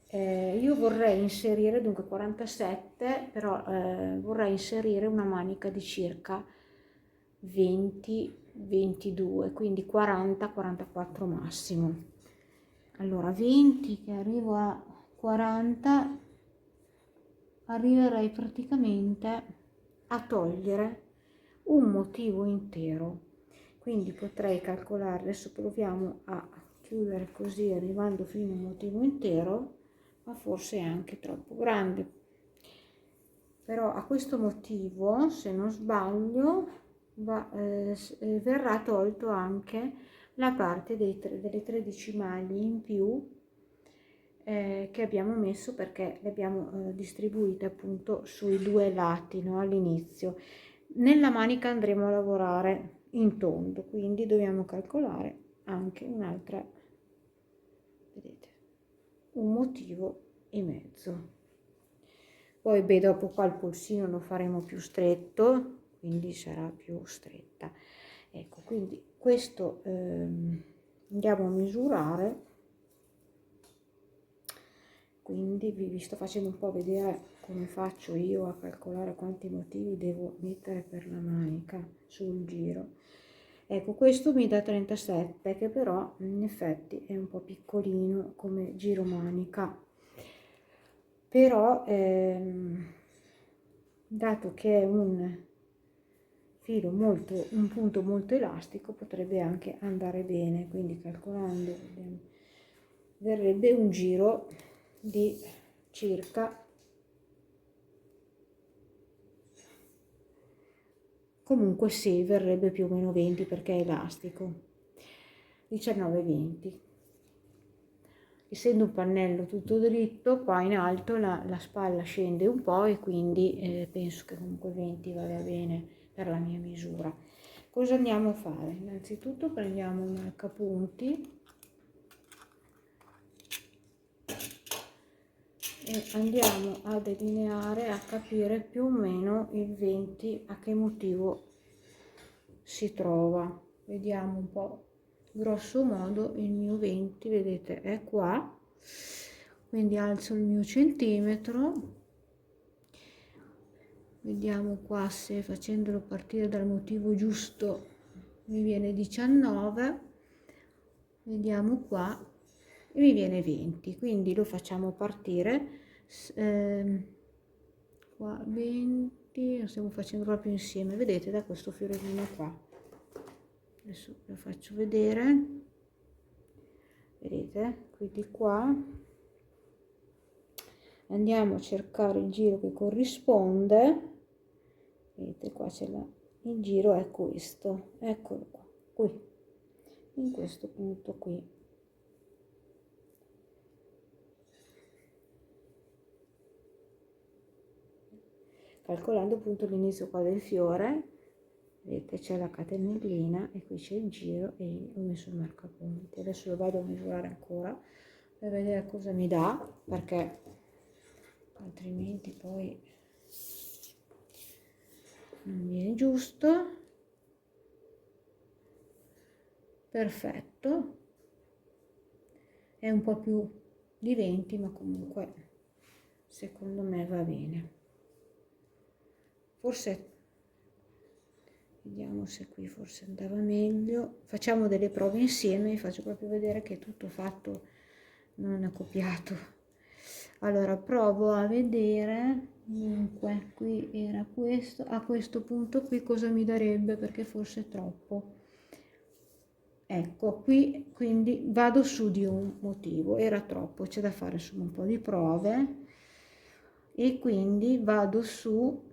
Io vorrei inserire, dunque 47, però vorrei inserire una manica di circa 20-22, quindi 40-44 massimo. Allora 20 che arrivo a 40, arriverei praticamente a togliere un motivo intero, quindi potrei calcolare, adesso proviamo a chiudere così arrivando fino a un motivo intero, ma forse è anche troppo grande, però a questo motivo, se non sbaglio, verrà tolto anche la parte delle 13 maglie in più che abbiamo messo, perché le abbiamo distribuite appunto sui 2 lati, no, all'inizio. Nella manica andremo a lavorare in tondo, quindi dobbiamo calcolare anche un'altra, vedete, un motivo e mezzo. Poi beh, dopo qua il polsino lo faremo più stretto, quindi sarà più stretta. Ecco, quindi questo andiamo a misurare, quindi vi sto facendo un po' vedere come faccio io a calcolare quanti motivi devo mettere per la manica sul giro. Ecco, questo mi dà 37, che però in effetti è un po' piccolino come giro manica, però dato che è un filo un punto molto elastico, potrebbe anche andare bene, quindi calcolando verrebbe un giro di circa, comunque sì, verrebbe più o meno 20 perché è elastico, 19-20. Essendo un pannello tutto dritto, qua in alto la spalla scende un po' e quindi penso che comunque 20 vada bene per la mia misura. Cosa andiamo a fare? Innanzitutto prendiamo un marcapunti e andiamo a delineare, a capire più o meno il 20 a che motivo si trova. Vediamo un po', grosso modo il mio 20, vedete, è qua, quindi alzo il mio centimetro, vediamo qua se facendolo partire dal motivo giusto mi viene 19, vediamo qua e mi viene 20, quindi lo facciamo partire qua 20, lo stiamo facendo proprio insieme, vedete, da questo fiorellino qua. Adesso lo faccio vedere, vedete, quindi qua andiamo a cercare il giro che corrisponde. Vedete, qua c'è il giro, è questo, eccolo qua, qui, in questo punto qui. Calcolando appunto l'inizio qua del fiore, vedete c'è la catenellina e qui c'è il giro e ho messo il marcapunti. Adesso lo vado a misurare ancora per vedere cosa mi dà, perché altrimenti poi non viene giusto. Perfetto, è un po' più di 20, ma comunque secondo me va bene. Forse vediamo se qui forse andava meglio. Facciamo delle prove insieme, vi faccio proprio vedere che è tutto fatto, non è copiato. Allora provo a vedere, dunque qui era questo, a questo punto qui cosa mi darebbe, perché forse è troppo. Ecco, qui quindi vado su di un motivo, era troppo, c'è da fare su un po' di prove e quindi vado su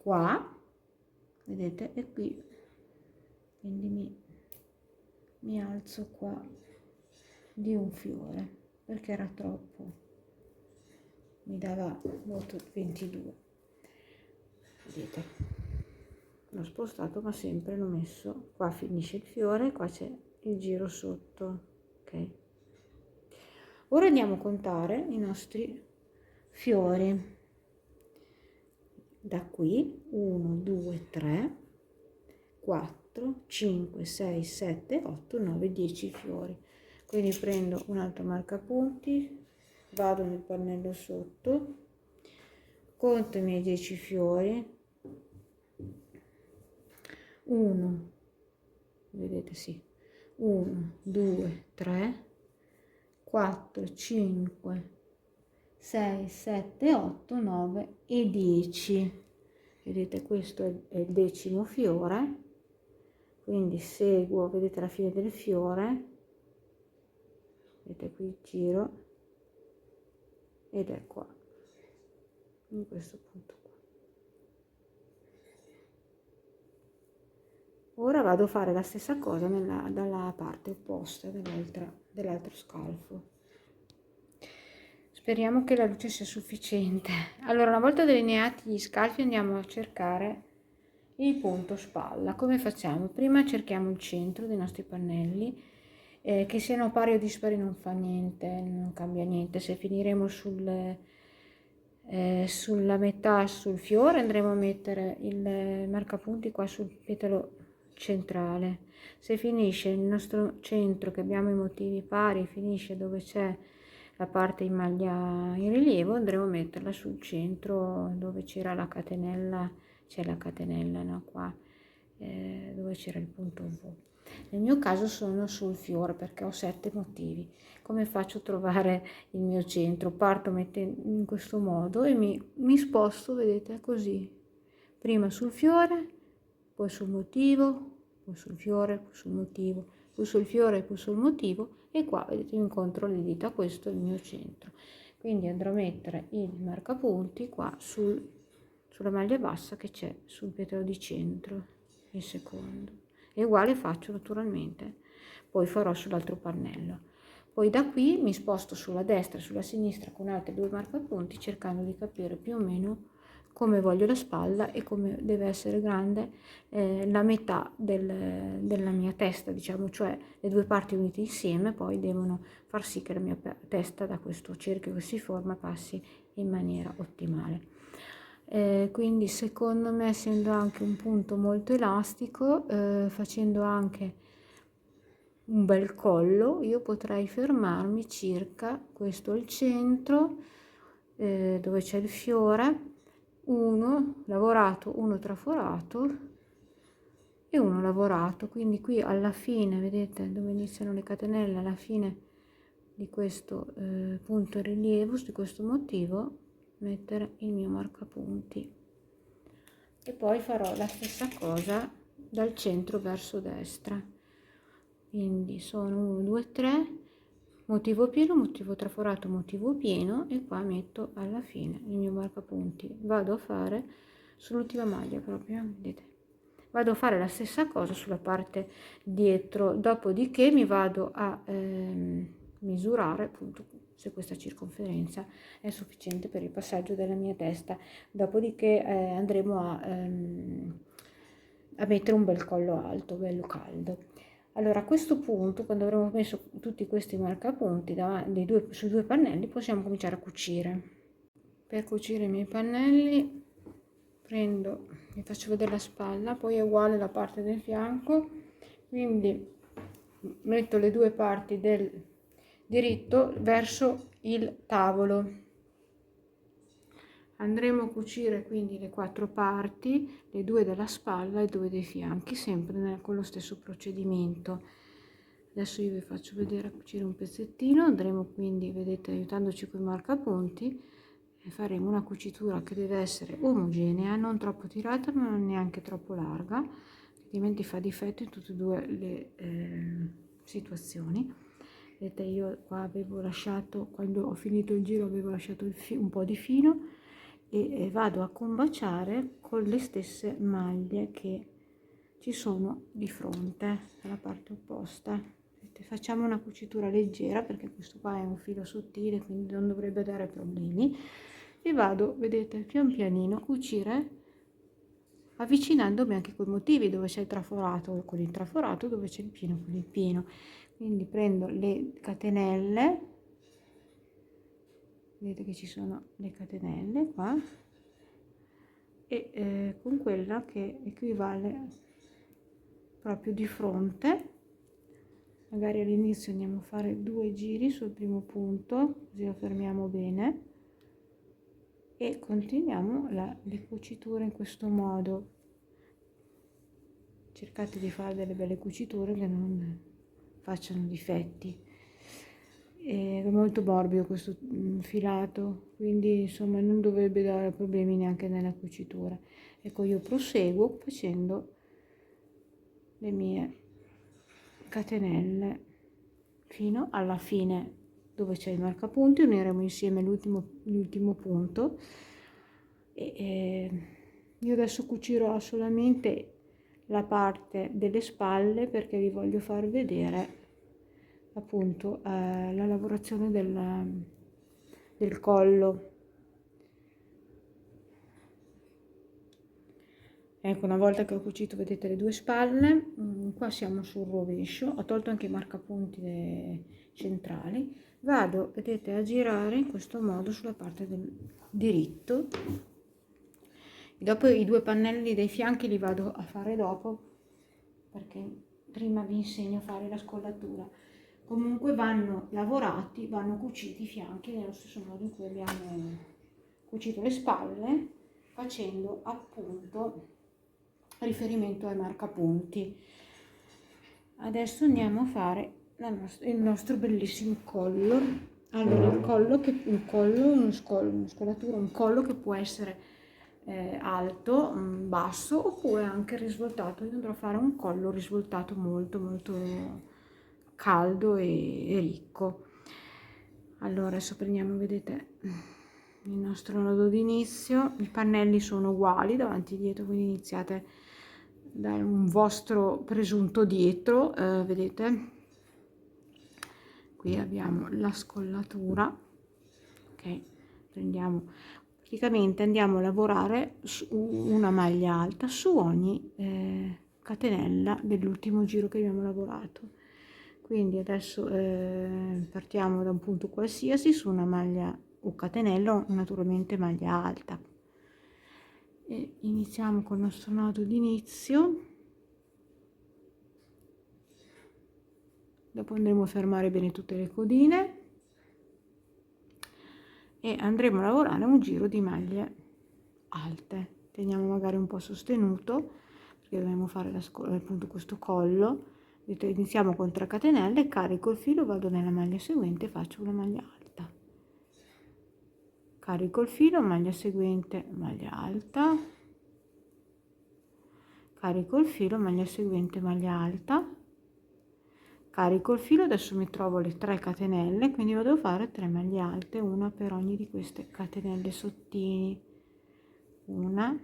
qua, vedete, e qui, quindi mi alzo qua di un fiore, perché era troppo, mi dava voto 22, vedete, l'ho spostato ma sempre l'ho messo, qua finisce il fiore, qua c'è il giro sotto, ok. Ora andiamo a contare i nostri fiori, da qui 1, 2, 3, 4, 5, 6, 7, 8, 9, 10 fiori. Quindi prendo un altro marcapunti, vado nel pannello sotto, conto i miei 10 fiori, 1, vedete sì, 1, 2, 3, 4, 5, 6, 7, 8, 9 e 10. Vedete, questo è il 10° fiore, quindi seguo, vedete la fine del fiore, vedete qui il giro ed è qua, in questo punto qua. Ora vado a fare la stessa cosa dalla parte opposta dell'altro scalfo. Speriamo che la luce sia sufficiente. Allora, una volta delineati gli scalfi andiamo a cercare il punto spalla. Come facciamo? Prima cerchiamo il centro dei nostri pannelli, che siano pari o dispari non fa niente, non cambia niente. Se finiremo sulla metà sul fiore andremo a mettere il marcapunti qua sul petalo centrale. Se finisce il nostro centro, che abbiamo i motivi pari, finisce dove c'è la parte in maglia in rilievo, andremo a metterla sul centro dove c'era la catenella, c'è la catenella, no? Qua dove c'era il punto V. Nel mio caso sono sul fiore perché ho 7 motivi. Come faccio a trovare il mio centro? Parto mettendo in questo modo e mi sposto, vedete, così. Prima sul fiore, poi sul motivo, poi sul fiore, poi sul motivo, poi sul fiore, poi sul motivo e qua, vedete, incontro le dita, questo è il mio centro. Quindi andrò a mettere il marcapunti qua sulla maglia bassa che c'è sul petalo di centro, il secondo. E uguale faccio naturalmente, poi farò sull'altro pannello. Poi da qui mi sposto sulla destra e sulla sinistra con altri 2 marcapunti cercando di capire più o meno come voglio la spalla e come deve essere grande la metà della mia testa, diciamo, cioè le 2 parti unite insieme poi devono far sì che la mia testa da questo cerchio che si forma passi in maniera ottimale. Quindi secondo me, essendo anche un punto molto elastico, facendo anche un bel collo, io potrei fermarmi circa, questo è il centro, dove c'è il fiore, uno lavorato, uno traforato e uno lavorato. Quindi qui alla fine, vedete dove iniziano le catenelle, alla fine di questo punto in rilievo, di questo motivo, mettere il mio marcapunti. E poi farò la stessa cosa dal centro verso destra. Quindi sono 1, 2, 3, motivo pieno, motivo traforato, motivo pieno, e qua metto alla fine il mio marcapunti. Vado a fare sull'ultima maglia proprio, vedete, vado a fare la stessa cosa sulla parte dietro, dopodiché mi vado a misurare appunto se questa circonferenza è sufficiente per il passaggio della mia testa, dopodiché andremo a mettere un bel collo alto, bello caldo. Allora, a questo punto, quando avremo messo tutti questi marcapunti sui due pannelli, possiamo cominciare a cucire. Per cucire i miei pannelli vi faccio vedere la spalla, poi è uguale la parte del fianco, quindi metto le due parti del diritto verso il tavolo. Andremo a cucire quindi le 4 parti, le 2 della spalla e 2 dei fianchi, sempre con lo stesso procedimento. Adesso io vi faccio vedere a cucire un pezzettino, andremo quindi, vedete, aiutandoci con i marcapunti, e faremo una cucitura che deve essere omogenea, non troppo tirata ma neanche troppo larga, altrimenti fa difetto in tutte e due le situazioni. Vedete, io qua avevo lasciato, quando ho finito il giro avevo lasciato un po' di filo, e vado a combaciare con le stesse maglie che ci sono di fronte dalla parte opposta. Vedete, facciamo una cucitura leggera perché questo qua è un filo sottile, quindi non dovrebbe dare problemi, e vado, vedete, pian pianino a cucire, avvicinandomi anche coi motivi, dove c'è il traforato con il traforato, dove c'è il pieno con il pieno. Quindi prendo le catenelle, vedete che ci sono le catenelle qua, e con quella che equivale proprio di fronte, magari all'inizio andiamo a fare 2 giri sul primo punto, così lo fermiamo bene, e continuiamo le cuciture in questo modo. Cercate di fare delle belle cuciture che non facciano difetti. È molto morbido questo filato, quindi insomma non dovrebbe dare problemi neanche nella cucitura. Ecco, io proseguo facendo le mie catenelle fino alla fine dove c'è il marcapunti, uniremo insieme l'ultimo punto, e io adesso cucirò solamente la parte delle spalle perché vi voglio far vedere appunto la lavorazione del collo. Ecco, una volta che ho cucito, vedete, le 2 spalle, qua siamo sul rovescio, ho tolto anche i marcapunti centrali, vado, vedete, a girare in questo modo sulla parte del diritto, e dopo i 2 pannelli dei fianchi li vado a fare dopo, perché prima vi insegno a fare la scollatura. Comunque vanno lavorati, vanno cuciti i fianchi nello stesso modo in cui abbiamo cucito le spalle, facendo appunto riferimento ai marcapunti. Adesso andiamo a fare il nostro bellissimo collo. Allora, un collo che può essere alto, basso, oppure anche risvoltato. Io andrò a fare un collo risvoltato molto molto caldo e ricco. Allora, adesso prendiamo, vedete, il nostro nodo d'inizio. I pannelli sono uguali davanti e dietro, quindi iniziate da un vostro presunto dietro, vedete, qui abbiamo la scollatura, ok, praticamente andiamo a lavorare su una maglia alta su ogni catenella dell'ultimo giro che abbiamo lavorato. Quindi adesso partiamo da un punto qualsiasi su una maglia o catenella, naturalmente maglia alta, e iniziamo col nostro nodo d'inizio. Dopo andremo a fermare bene tutte le codine e andremo a lavorare un giro di maglie alte. Teniamo magari un po' sostenuto perché dobbiamo fare appunto questo collo. Vedete, iniziamo con 3 catenelle, carico il filo, vado nella maglia seguente e faccio una maglia alta. Carico il filo, maglia seguente, maglia alta, carico il filo, maglia seguente, maglia alta, carico il filo, adesso mi trovo le 3 catenelle, quindi vado a fare 3 maglie alte, una per ogni di queste catenelle sottili, 1,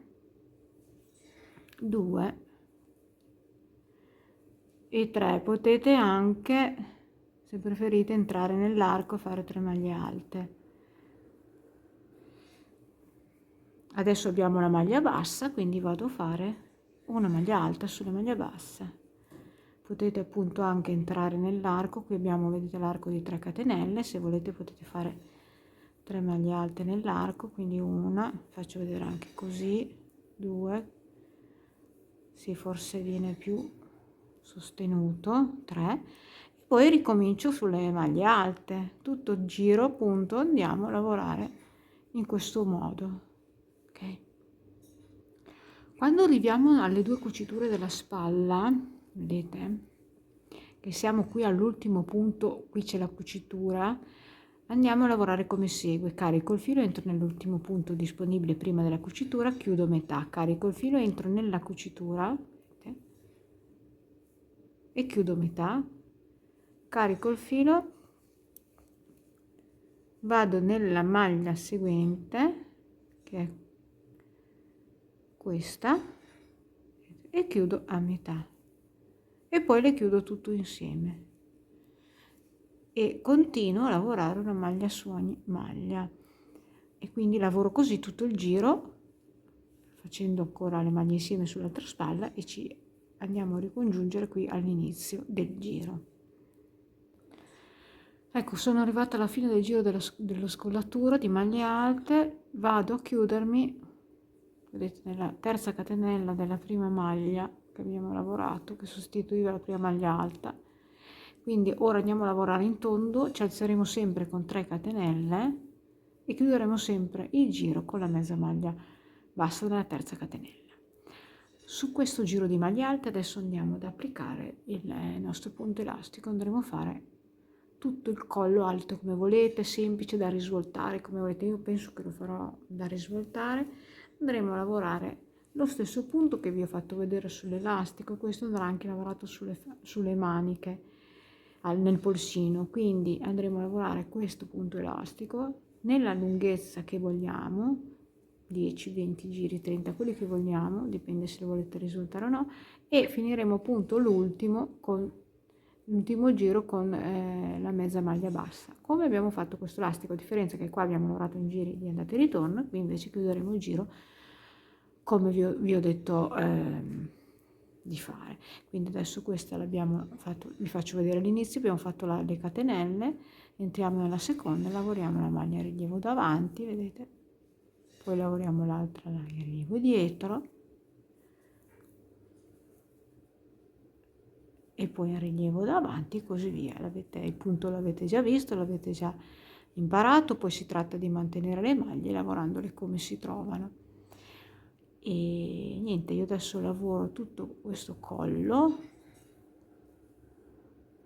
2 e 3. Potete anche, se preferite, entrare nell'arco e fare 3 maglie alte. Adesso abbiamo la maglia bassa, quindi vado a fare una maglia alta sulla maglia bassa. Potete appunto anche entrare nell'arco, qui abbiamo, vedete, l'arco di 3 catenelle, se volete potete fare 3 maglie alte nell'arco, quindi una, faccio vedere anche così, 2, sì, forse viene più sostenuto, 3, e poi ricomincio sulle maglie alte, tutto il giro appunto andiamo a lavorare in questo modo, ok? Quando arriviamo alle 2 cuciture della spalla, vedete che siamo qui all'ultimo punto, qui c'è la cucitura, andiamo a lavorare come segue: carico il filo, entro nell'ultimo punto disponibile prima della cucitura, chiudo metà, carico il filo, entro nella cucitura, vedete, e chiudo metà, carico il filo, vado nella maglia seguente, che è questa, e chiudo a metà, e poi le chiudo tutto insieme e continuo a lavorare una maglia su ogni maglia, e quindi lavoro così tutto il giro, facendo ancora le maglie insieme sull'altra spalla, e ci andiamo a ricongiungere qui all'inizio del giro. Ecco, sono arrivata alla fine del giro dello scollatura di maglie alte, vado a chiudermi, vedete, nella terza catenella della prima maglia che abbiamo lavorato, che sostituiva la prima maglia alta. Quindi ora andiamo a lavorare in tondo, ci alzeremo sempre con 3 catenelle e chiuderemo sempre il giro con la mezza maglia bassa della terza catenella. Su questo giro di maglie alte adesso andiamo ad applicare il nostro punto elastico, andremo a fare tutto il collo alto come volete, semplice da risvoltare come volete, io penso che lo farò da risvoltare. Andremo a lavorare lo stesso punto che vi ho fatto vedere sull'elastico, questo andrà anche lavorato sulle maniche, nel polsino, quindi andremo a lavorare questo punto elastico nella lunghezza che vogliamo, 10, 20 giri, 30, quelli che vogliamo, dipende se lo volete risultare o no, e finiremo appunto l'ultimo giro con la mezza maglia bassa. Come abbiamo fatto questo elastico, a differenza che qua abbiamo lavorato in giri di andata e ritorno, qui invece chiuderemo il giro come vi ho detto di fare. Quindi adesso questa l'abbiamo fatto, vi faccio vedere l'inizio, abbiamo fatto le catenelle, entriamo nella seconda, lavoriamo la maglia rilievo davanti, vedete, poi lavoriamo l'altra maglia rilievo dietro, e poi a rilievo davanti, e così via. Il punto l'avete già visto, l'avete già imparato, poi si tratta di mantenere le maglie lavorandole come si trovano. E niente, io adesso lavoro tutto questo collo,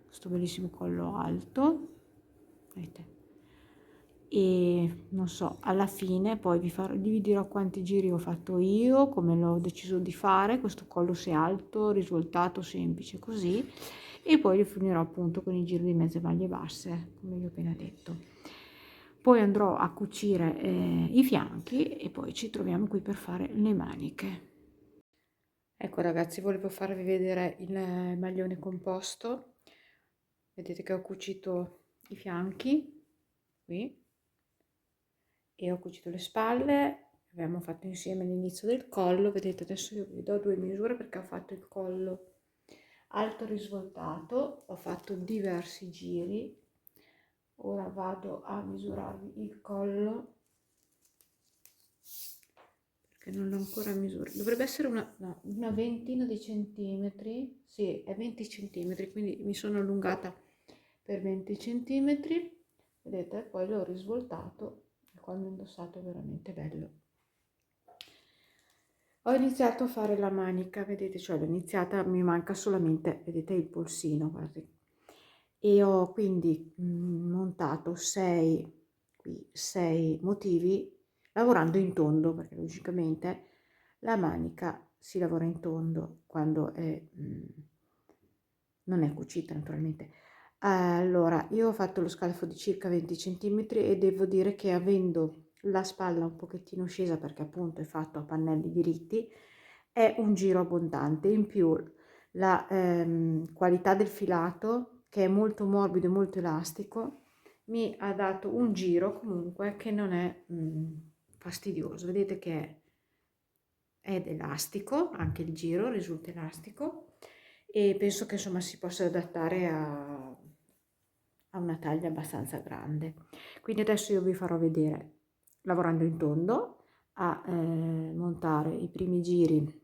questo bellissimo collo alto, vedete, e non so, alla fine poi vi dirò quanti giri ho fatto io, come l'ho deciso di fare, questo collo se alto, risultato semplice così, e poi li finirò appunto con i giri di mezze maglie basse, come vi ho appena detto. Poi andrò a cucire i fianchi e poi ci troviamo qui per fare le maniche. Ecco ragazzi, volevo farvi vedere il maglione composto. Vedete che ho cucito i fianchi qui e ho cucito le spalle, abbiamo fatto insieme l'inizio del collo. Vedete, adesso io vi do 2 misure perché ho fatto il collo alto risvoltato, ho fatto diversi giri. Ora vado a misurarvi il collo perché non l'ho ancora misurato, dovrebbe essere una ventina di centimetri, sì, è 20 centimetri, quindi mi sono allungata per 20 centimetri, vedete, poi l'ho risvoltato e quando ho indossato è veramente bello. Ho iniziato a fare la manica, vedete, cioè l'ho iniziata, mi manca solamente, vedete, il polsino, guardate, e ho quindi montato 6 motivi lavorando in tondo, perché logicamente la manica si lavora in tondo quando è non è cucita naturalmente. Allora, io ho fatto lo scalfo di circa 20 centimetri e devo dire che avendo la spalla un pochettino scesa, perché appunto è fatto a pannelli diritti, è un giro abbondante. In più la qualità del filato, che è molto morbido e molto elastico, mi ha dato un giro comunque che non è fastidioso. Vedete che è ed elastico, anche il giro risulta elastico, e penso che insomma si possa adattare a una taglia abbastanza grande. Quindi adesso io vi farò vedere, lavorando in tondo, a montare i primi giri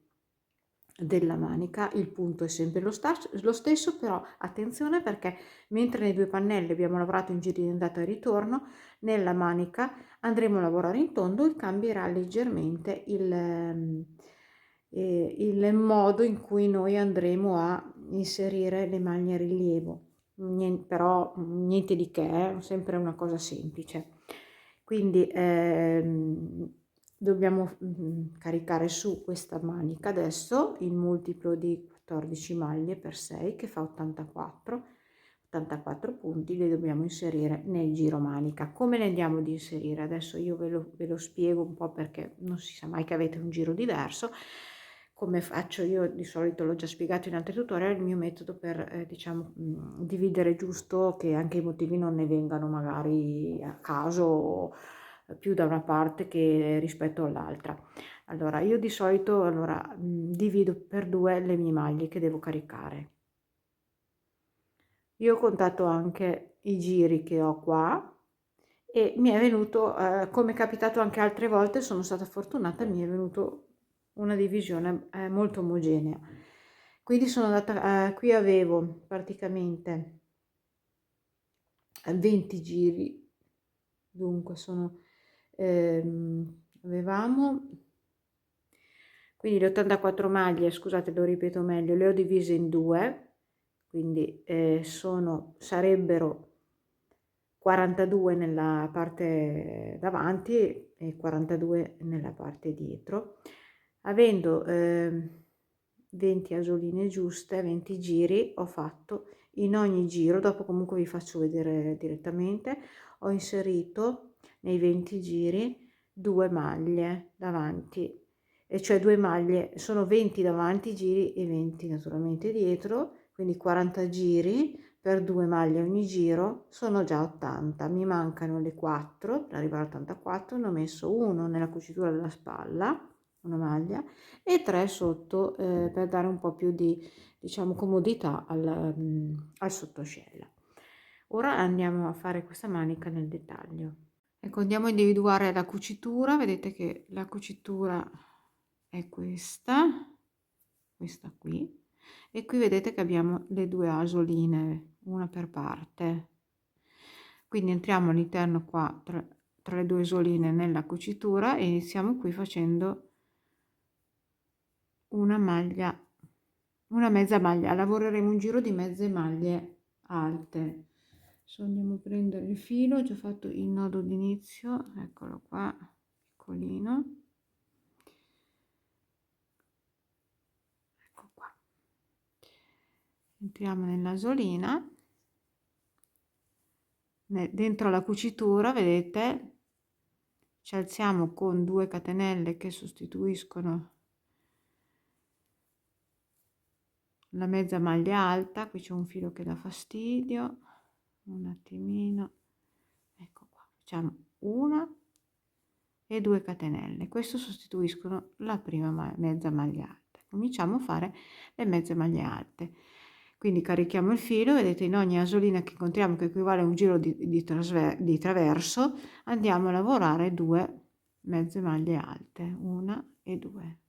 della manica. Il punto è sempre lo stesso, però attenzione, perché mentre nei due pannelli abbiamo lavorato in giri di andata e ritorno, nella manica andremo a lavorare in tondo e cambierà leggermente il modo in cui noi andremo a inserire le maglie a rilievo. Però niente di che, sempre una cosa semplice. Quindi dobbiamo caricare su questa manica adesso il multiplo di 14 maglie per 6, che fa 84 punti, le dobbiamo inserire nel giro manica. Come le andiamo ad inserire? Adesso io ve lo spiego un po', perché non si sa mai che avete un giro diverso. Come faccio io di solito, l'ho già spiegato in altri tutorial, il mio metodo per diciamo dividere giusto, che anche i motivi non ne vengano magari a caso più da una parte che rispetto all'altra. Allora io di solito divido per due le mie maglie che devo caricare. Io ho contato anche i giri che ho qua e mi è venuto, come è capitato anche altre volte, sono stata fortunata, mi è venuto una divisione molto omogenea. Quindi sono andata, qui avevo praticamente 20 giri, dunque avevamo, quindi le 84 maglie, scusate, lo ripeto meglio, le ho divise in due, quindi sarebbero 42 nella parte davanti e 42 nella parte dietro, avendo 20 asoline giuste, 20 giri ho fatto. In ogni giro, dopo comunque vi faccio vedere direttamente, ho inserito nei 20 giri 2 maglie davanti, e cioè 2 maglie, sono 20 davanti giri e 20 naturalmente dietro, quindi 40 giri per 2 maglie ogni giro, sono già 80. Mi mancano le 4 per arrivare a 84, ne ho messo uno nella cucitura della spalla, una maglia, e 3 sotto per dare un po' più di, diciamo, comodità al sottoscella. Ora andiamo a fare questa manica nel dettaglio. Ecco, andiamo a individuare la cucitura. Vedete che la cucitura è questa qui, e qui vedete che abbiamo le due asoline, una per parte. Quindi entriamo all'interno qua tra le due asoline nella cucitura e iniziamo qui facendo una maglia, una mezza maglia. Lavoreremo un giro di mezze maglie alte. Adesso andiamo a prendere il filo, ho già fatto il nodo d'inizio, eccolo qua, piccolino, ecco qua. Entriamo nell'asolina, dentro la cucitura, vedete, ci alziamo con 2 catenelle che sostituiscono la mezza maglia alta. Qui c'è un filo che dà fastidio, un attimino, ecco qua, facciamo una e 2 catenelle, questo sostituiscono la prima mezza maglia alta. Cominciamo a fare le mezze maglie alte, quindi carichiamo il filo, vedete, in ogni asolina che contiamo, che equivale a un giro di traverso, andiamo a lavorare 2 mezze maglie alte, una e 2.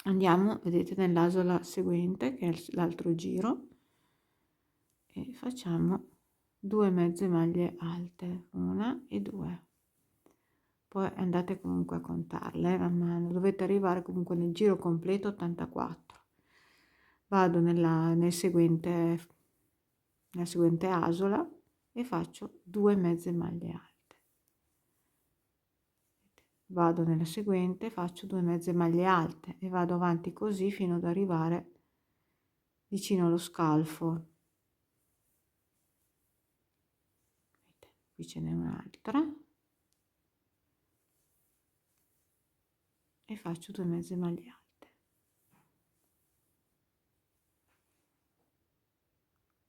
Andiamo, vedete, nell'asola seguente, che è l'altro giro, e facciamo 2 mezze maglie alte, una e 2. Poi andate comunque a contarle a mano, dovete arrivare comunque nel giro completo 84. Vado nella seguente asola e faccio 2 mezze maglie alte. Vado nella seguente, faccio 2 mezze maglie alte e vado avanti così fino ad arrivare vicino allo scalfo. Qui ce n'è un'altra e faccio 2 mezze maglie alte.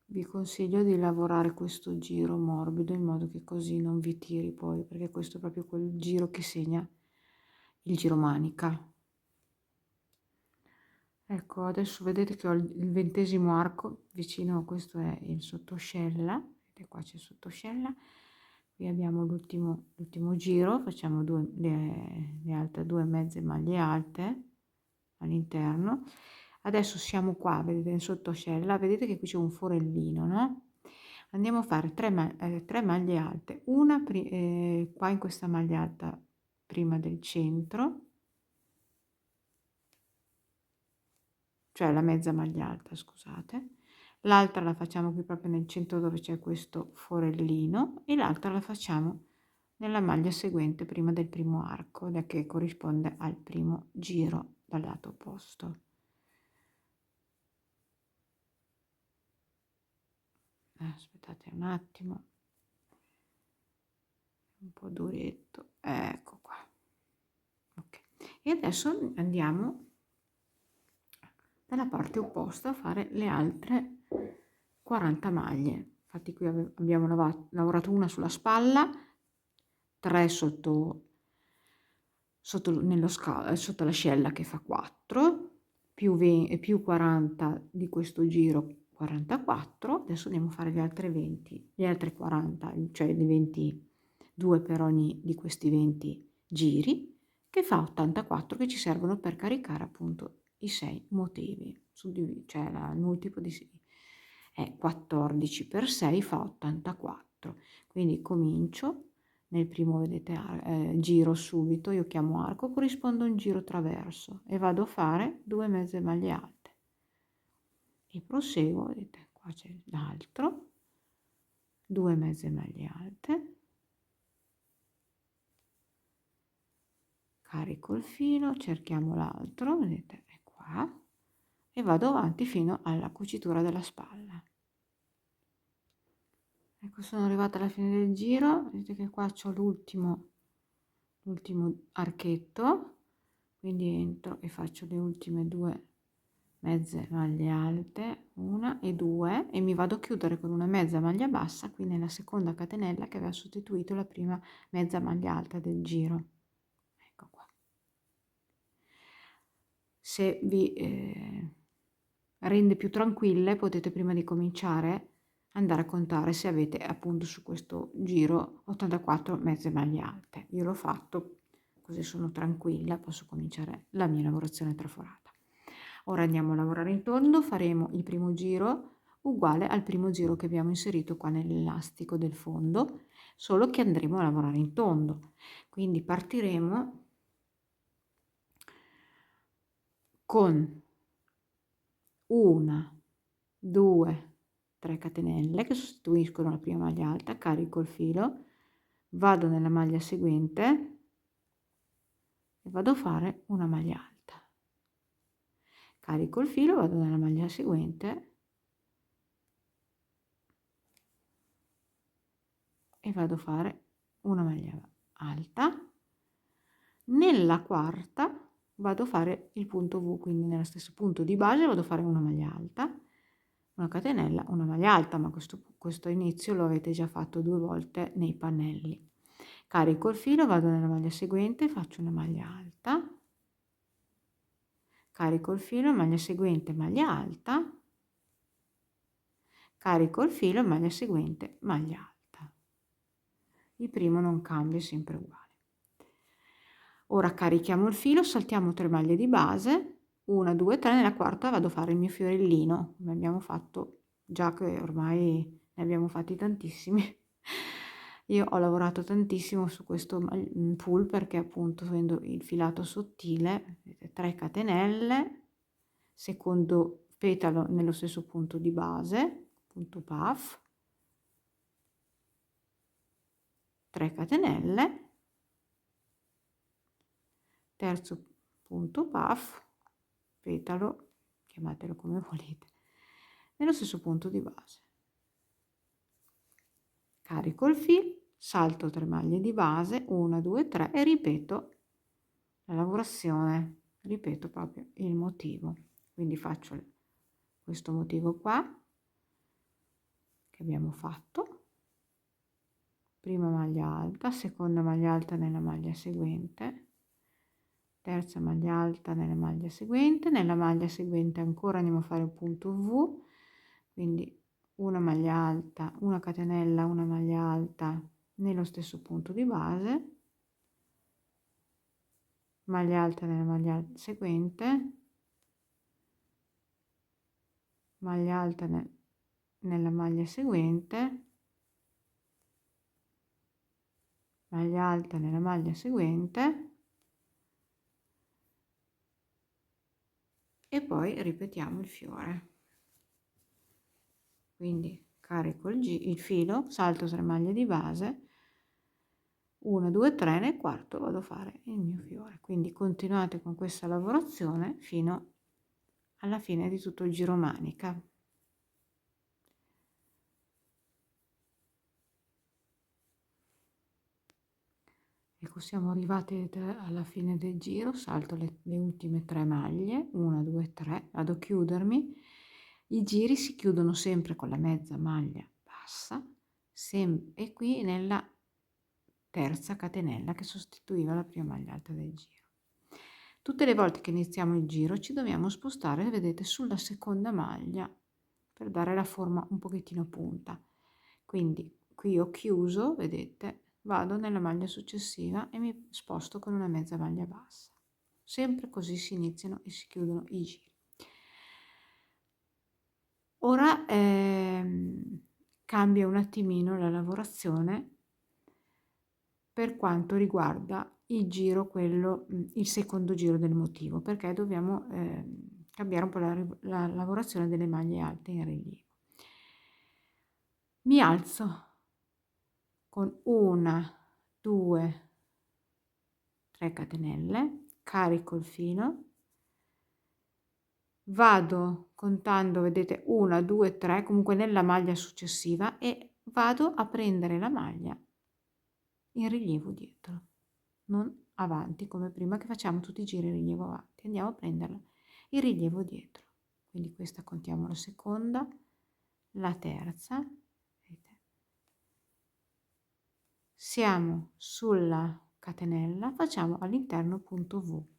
Vi consiglio di lavorare questo giro morbido in modo che così non vi tiri poi, perché questo è proprio quel giro che segna il giro manica. Ecco, adesso vedete che ho il 20° arco vicino, questo è il sottoscella, vedete qua c'è il sottoscella, qui abbiamo l'ultimo giro, facciamo le altre 2 mezze maglie alte all'interno. Adesso siamo qua, vedete in sottoscella, vedete che qui c'è un forellino, no? Andiamo a fare 3 maglie alte, una qua in questa maglia alta prima del centro, cioè la mezza maglia alta, scusate, l'altra la facciamo qui proprio nel centro dove c'è questo forellino e l'altra la facciamo nella maglia seguente prima del primo arco, che corrisponde al primo giro dal lato opposto. Aspettate un attimo, un po' duretto, ecco qua. Ok, e adesso andiamo dalla parte opposta a fare le altre 40 maglie. Infatti qui abbiamo lavorato una sulla spalla, 3 sotto l'ascella che fa 4, più 40 di questo giro, 44. Adesso andiamo a fare gli altri 20, gli altri 40, cioè i 22 per ogni di questi 20 giri, che fa 84, che ci servono per caricare appunto i 6 motivi, cioè il multiplo di 6 è 14 per 6 fa 84, quindi comincio nel primo, vedete, giro subito, io chiamo arco, corrisponde a un giro traverso e vado a fare 2 mezze maglie alte e proseguo, vedete qua c'è l'altro, 2 mezze maglie alte, carico il filo, cerchiamo l'altro, vedete è qua, e vado avanti fino alla cucitura della spalla. Ecco, sono arrivata alla fine del giro, vedete che qua c'ho l'ultimo archetto, quindi entro e faccio le ultime 2 mezze maglie alte, 1 e 2, e mi vado a chiudere con una mezza maglia bassa qui nella seconda catenella che aveva sostituito la prima mezza maglia alta del giro. Ecco qua. Se vi rende più tranquille, potete prima di cominciare andare a contare se avete appunto su questo giro 84 mezze maglie alte. Io l'ho fatto, così sono tranquilla, posso cominciare la mia lavorazione traforata. Ora andiamo a lavorare in tondo, faremo il primo giro uguale al primo giro che abbiamo inserito qua nell'elastico del fondo, solo che andremo a lavorare in tondo. Quindi partiremo con 1, 2, 3 catenelle che sostituiscono la prima maglia alta, carico il filo, vado nella maglia seguente e vado a fare una maglia alta, carico il filo, vado nella maglia seguente e vado a fare una maglia alta, nella quarta vado a fare il punto V, quindi nello stesso punto di base vado a fare una maglia alta, una catenella, una maglia alta, ma questo inizio lo avete già fatto 2 volte nei pannelli. Carico il filo, vado nella maglia seguente, faccio una maglia alta, carico il filo, maglia seguente, maglia alta, carico il filo, maglia seguente, maglia alta. Il primo non cambia, è sempre uguale. Ora carichiamo il filo, saltiamo 3 maglie di base, 1, 2, 3, nella quarta vado a fare il mio fiorellino, come abbiamo fatto già, che ormai ne abbiamo fatti tantissimi. Io ho lavorato tantissimo su questo pull perché appunto avendo il filato sottile, vedete, 3 catenelle, secondo petalo nello stesso punto di base, punto puff, 3 catenelle, terzo punto puff, petalo, chiamatelo come volete, nello stesso punto di base. Carico il filo, salto 3 maglie di base, 1, 2, 3 e ripeto la lavorazione, ripeto proprio il motivo. Quindi faccio questo motivo qua che abbiamo fatto, prima maglia alta, seconda maglia alta nella maglia seguente, terza maglia alta nella maglia seguente, nella maglia seguente ancora andiamo a fare il punto V, quindi una maglia alta, una catenella, una maglia alta nello stesso punto di base, maglia alta nella maglia seguente, maglia alta nella maglia seguente, maglia alta nella maglia seguente e poi ripetiamo il fiore. Quindi carico il filo, salto 3 maglie di base, 1, 2, 3, nel quarto vado a fare il mio fiore. Quindi continuate con questa lavorazione fino alla fine di tutto il giro manica. Ecco, siamo arrivati alla fine del giro, salto le ultime 3 maglie, 1, 2, 3, vado a chiudermi. I giri si chiudono sempre con la mezza maglia bassa, e qui nella terza catenella che sostituiva la prima maglia alta del giro. Tutte le volte che iniziamo il giro ci dobbiamo spostare, vedete, sulla seconda maglia per dare la forma un pochettino punta. Quindi qui ho chiuso, vedete, vado nella maglia successiva e mi sposto con una mezza maglia bassa. Sempre così si iniziano e si chiudono i giri. Ora cambia un attimino la lavorazione per quanto riguarda il giro, il secondo giro del motivo, perché dobbiamo cambiare un po' la lavorazione delle maglie alte in rilievo. Mi alzo con 1, 2, 3 catenelle, carico il filo, vado contando, vedete, 1, 2, 3, comunque nella maglia successiva, e vado a prendere la maglia in rilievo dietro, non avanti come prima che facciamo tutti i giri in rilievo avanti, andiamo a prenderla in rilievo dietro. Quindi questa contiamo la seconda, la terza, vedete. Siamo sulla catenella, facciamo all'interno punto V,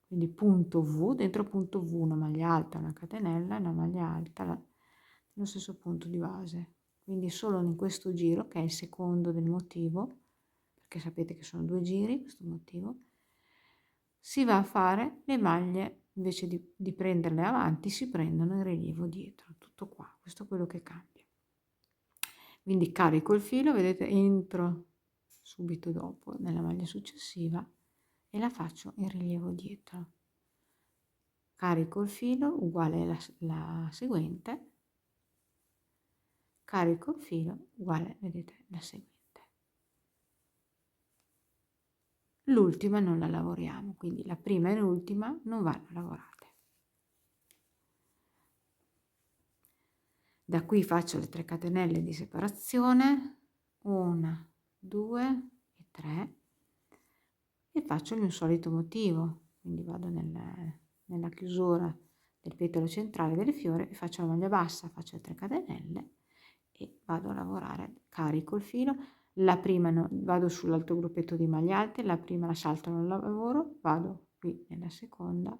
quindi punto V, dentro punto V una maglia alta, una catenella, una maglia alta nello stesso punto di base. Quindi solo in questo giro, che è il secondo del motivo, perché sapete che sono 2 giri, questo motivo, si va a fare le maglie, invece di prenderle avanti, si prendono in rilievo dietro. Tutto qua, questo è quello che cambia. Quindi carico il filo, vedete, entro subito dopo nella maglia successiva e la faccio in rilievo dietro. Carico il filo, uguale la seguente, carico il filo, uguale, vedete, la seguente. L'ultima non la lavoriamo, quindi la prima e l'ultima non vanno lavorate. Da qui faccio le 3 catenelle di separazione, 1, 2 e 3, e faccio il mio solito motivo, quindi vado nella chiusura del petalo centrale del fiore e faccio la maglia bassa, faccio le 3 catenelle e vado a lavorare, carico il filo, la prima vado sull'altro gruppetto di maglie alte, la prima la salto, non la lavoro, vado qui nella seconda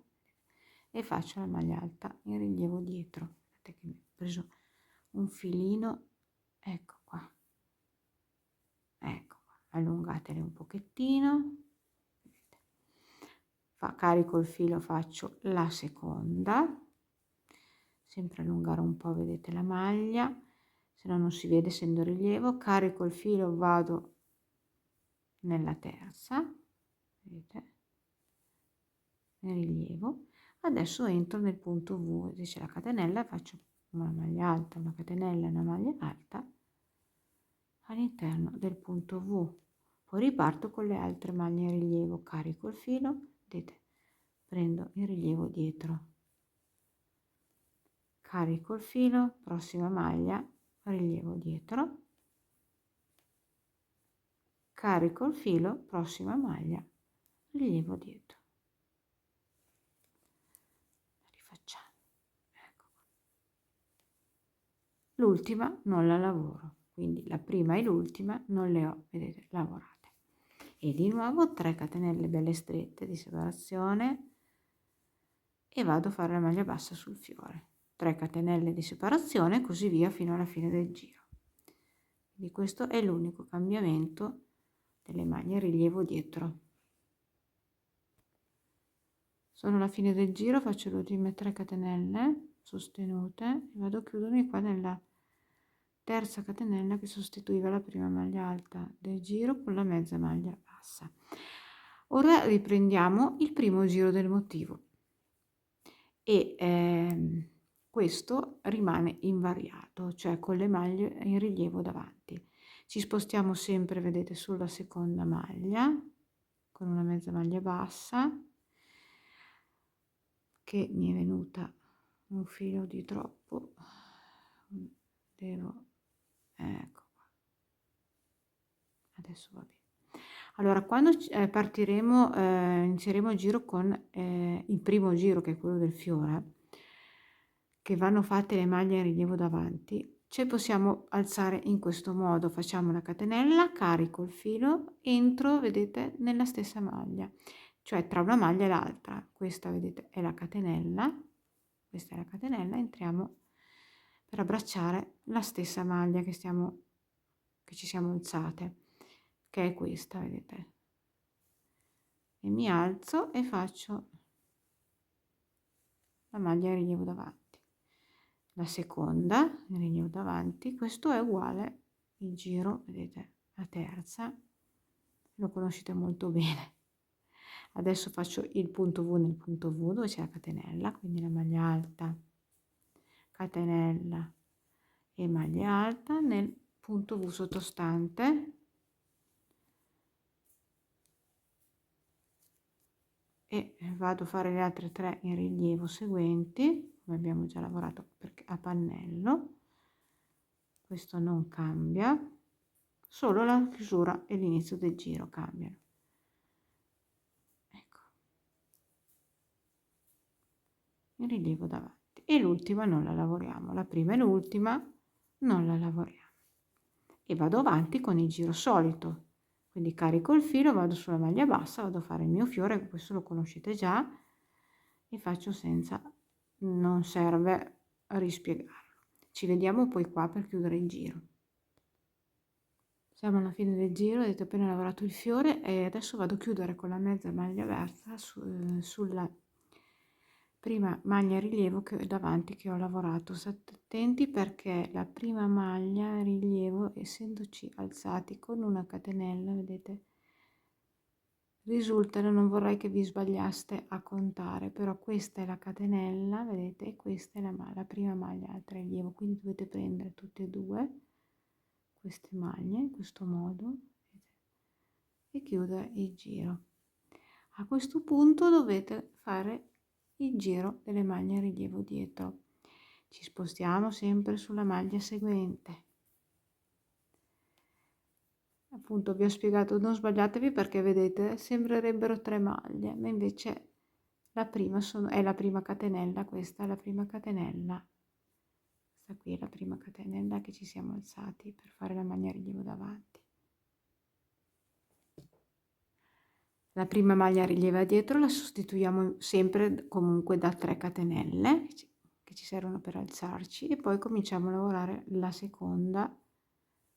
e faccio la maglia alta in rilievo dietro. Vedete che ho preso un filino, ecco qua, allungatele un pochettino, carico il filo, faccio la seconda, sempre allungare un po', vedete, la maglia, se no non si vede essendo rilievo, carico il filo, vado nella terza, vedete, nel rilievo. Adesso entro nel punto V, dice la catenella, faccio una maglia alta, una catenella e una maglia alta all'interno del punto V, poi riparto con le altre maglie in rilievo, carico il filo, vedete, prendo il rilievo dietro, carico il filo, prossima maglia, rilievo dietro, carico il filo, prossima maglia, rilievo dietro. Rifacciamo, ecco qua. L'ultima non la lavoro, quindi la prima e l'ultima non le ho, vedete, lavorate. E di nuovo 3 catenelle belle strette di separazione e vado a fare la maglia bassa sul fiore. 3 catenelle di separazione, così via fino alla fine del giro. Quindi questo è l'unico cambiamento delle maglie rilievo dietro. Sono alla fine del giro, faccio le ultime 3 catenelle sostenute e vado a chiudermi qua nella terza catenella che sostituiva la prima maglia alta del giro con la mezza maglia bassa. Ora riprendiamo il primo giro del motivo e questo rimane invariato, cioè con le maglie in rilievo davanti. Ci spostiamo sempre, vedete, sulla seconda maglia con una mezza maglia bassa, che mi è venuta un filo di troppo, devo, ecco qua, adesso va bene. Allora, quando partiremo, inizieremo il giro con il primo giro, che è quello del fiore, che vanno fatte le maglie in rilievo davanti, ci possiamo alzare in questo modo. Facciamo una catenella, carico il filo, entro, vedete, nella stessa maglia, cioè tra una maglia e l'altra. Questa, vedete, è la catenella, questa è la catenella, entriamo per abbracciare la stessa maglia che ci siamo alzate, che è questa, vedete, e mi alzo e faccio la maglia in rilievo davanti, la seconda in rilievo davanti. Questo è uguale il giro, vedete, la terza, lo conoscete molto bene. Adesso faccio il punto V nel punto V dove c'è la catenella, quindi la maglia alta, catenella e maglia alta nel punto V sottostante, e vado a fare le altre 3 in rilievo seguenti, come abbiamo già lavorato a pannello. Questo non cambia, solo la chiusura e l'inizio del giro cambiano. Ecco, in rilievo davanti, e l'ultima non la lavoriamo, la prima e l'ultima non la lavoriamo, e vado avanti con il giro solito. Quindi carico il filo, vado sulla maglia bassa, vado a fare il mio fiore, questo lo conoscete già, e faccio senza, non serve rispiegarlo. Ci vediamo poi qua per chiudere il giro. Siamo alla fine del giro, avete appena lavorato il fiore e adesso vado a chiudere con la mezza maglia bassa sulla prima maglia rilievo che davanti che ho lavorato. State attenti perché la prima maglia rilievo, essendoci alzati con una catenella, vedete, risultano, non vorrei che vi sbagliaste a contare, però questa è la catenella, vedete, e questa è la prima maglia alta rilievo, quindi dovete prendere tutte e due queste maglie in questo modo e chiudere il giro. A questo punto dovete fare il giro delle maglie in rilievo dietro. Ci spostiamo sempre sulla maglia seguente. Appunto vi ho spiegato, non sbagliatevi perché vedete sembrerebbero 3 maglie, ma invece la prima è la prima catenella, questa è la prima catenella, questa qui è la prima catenella che ci siamo alzati per fare la maglia rilievo davanti. La prima maglia rilievo dietro la sostituiamo sempre comunque da 3 catenelle che ci servono per alzarci, e poi cominciamo a lavorare la seconda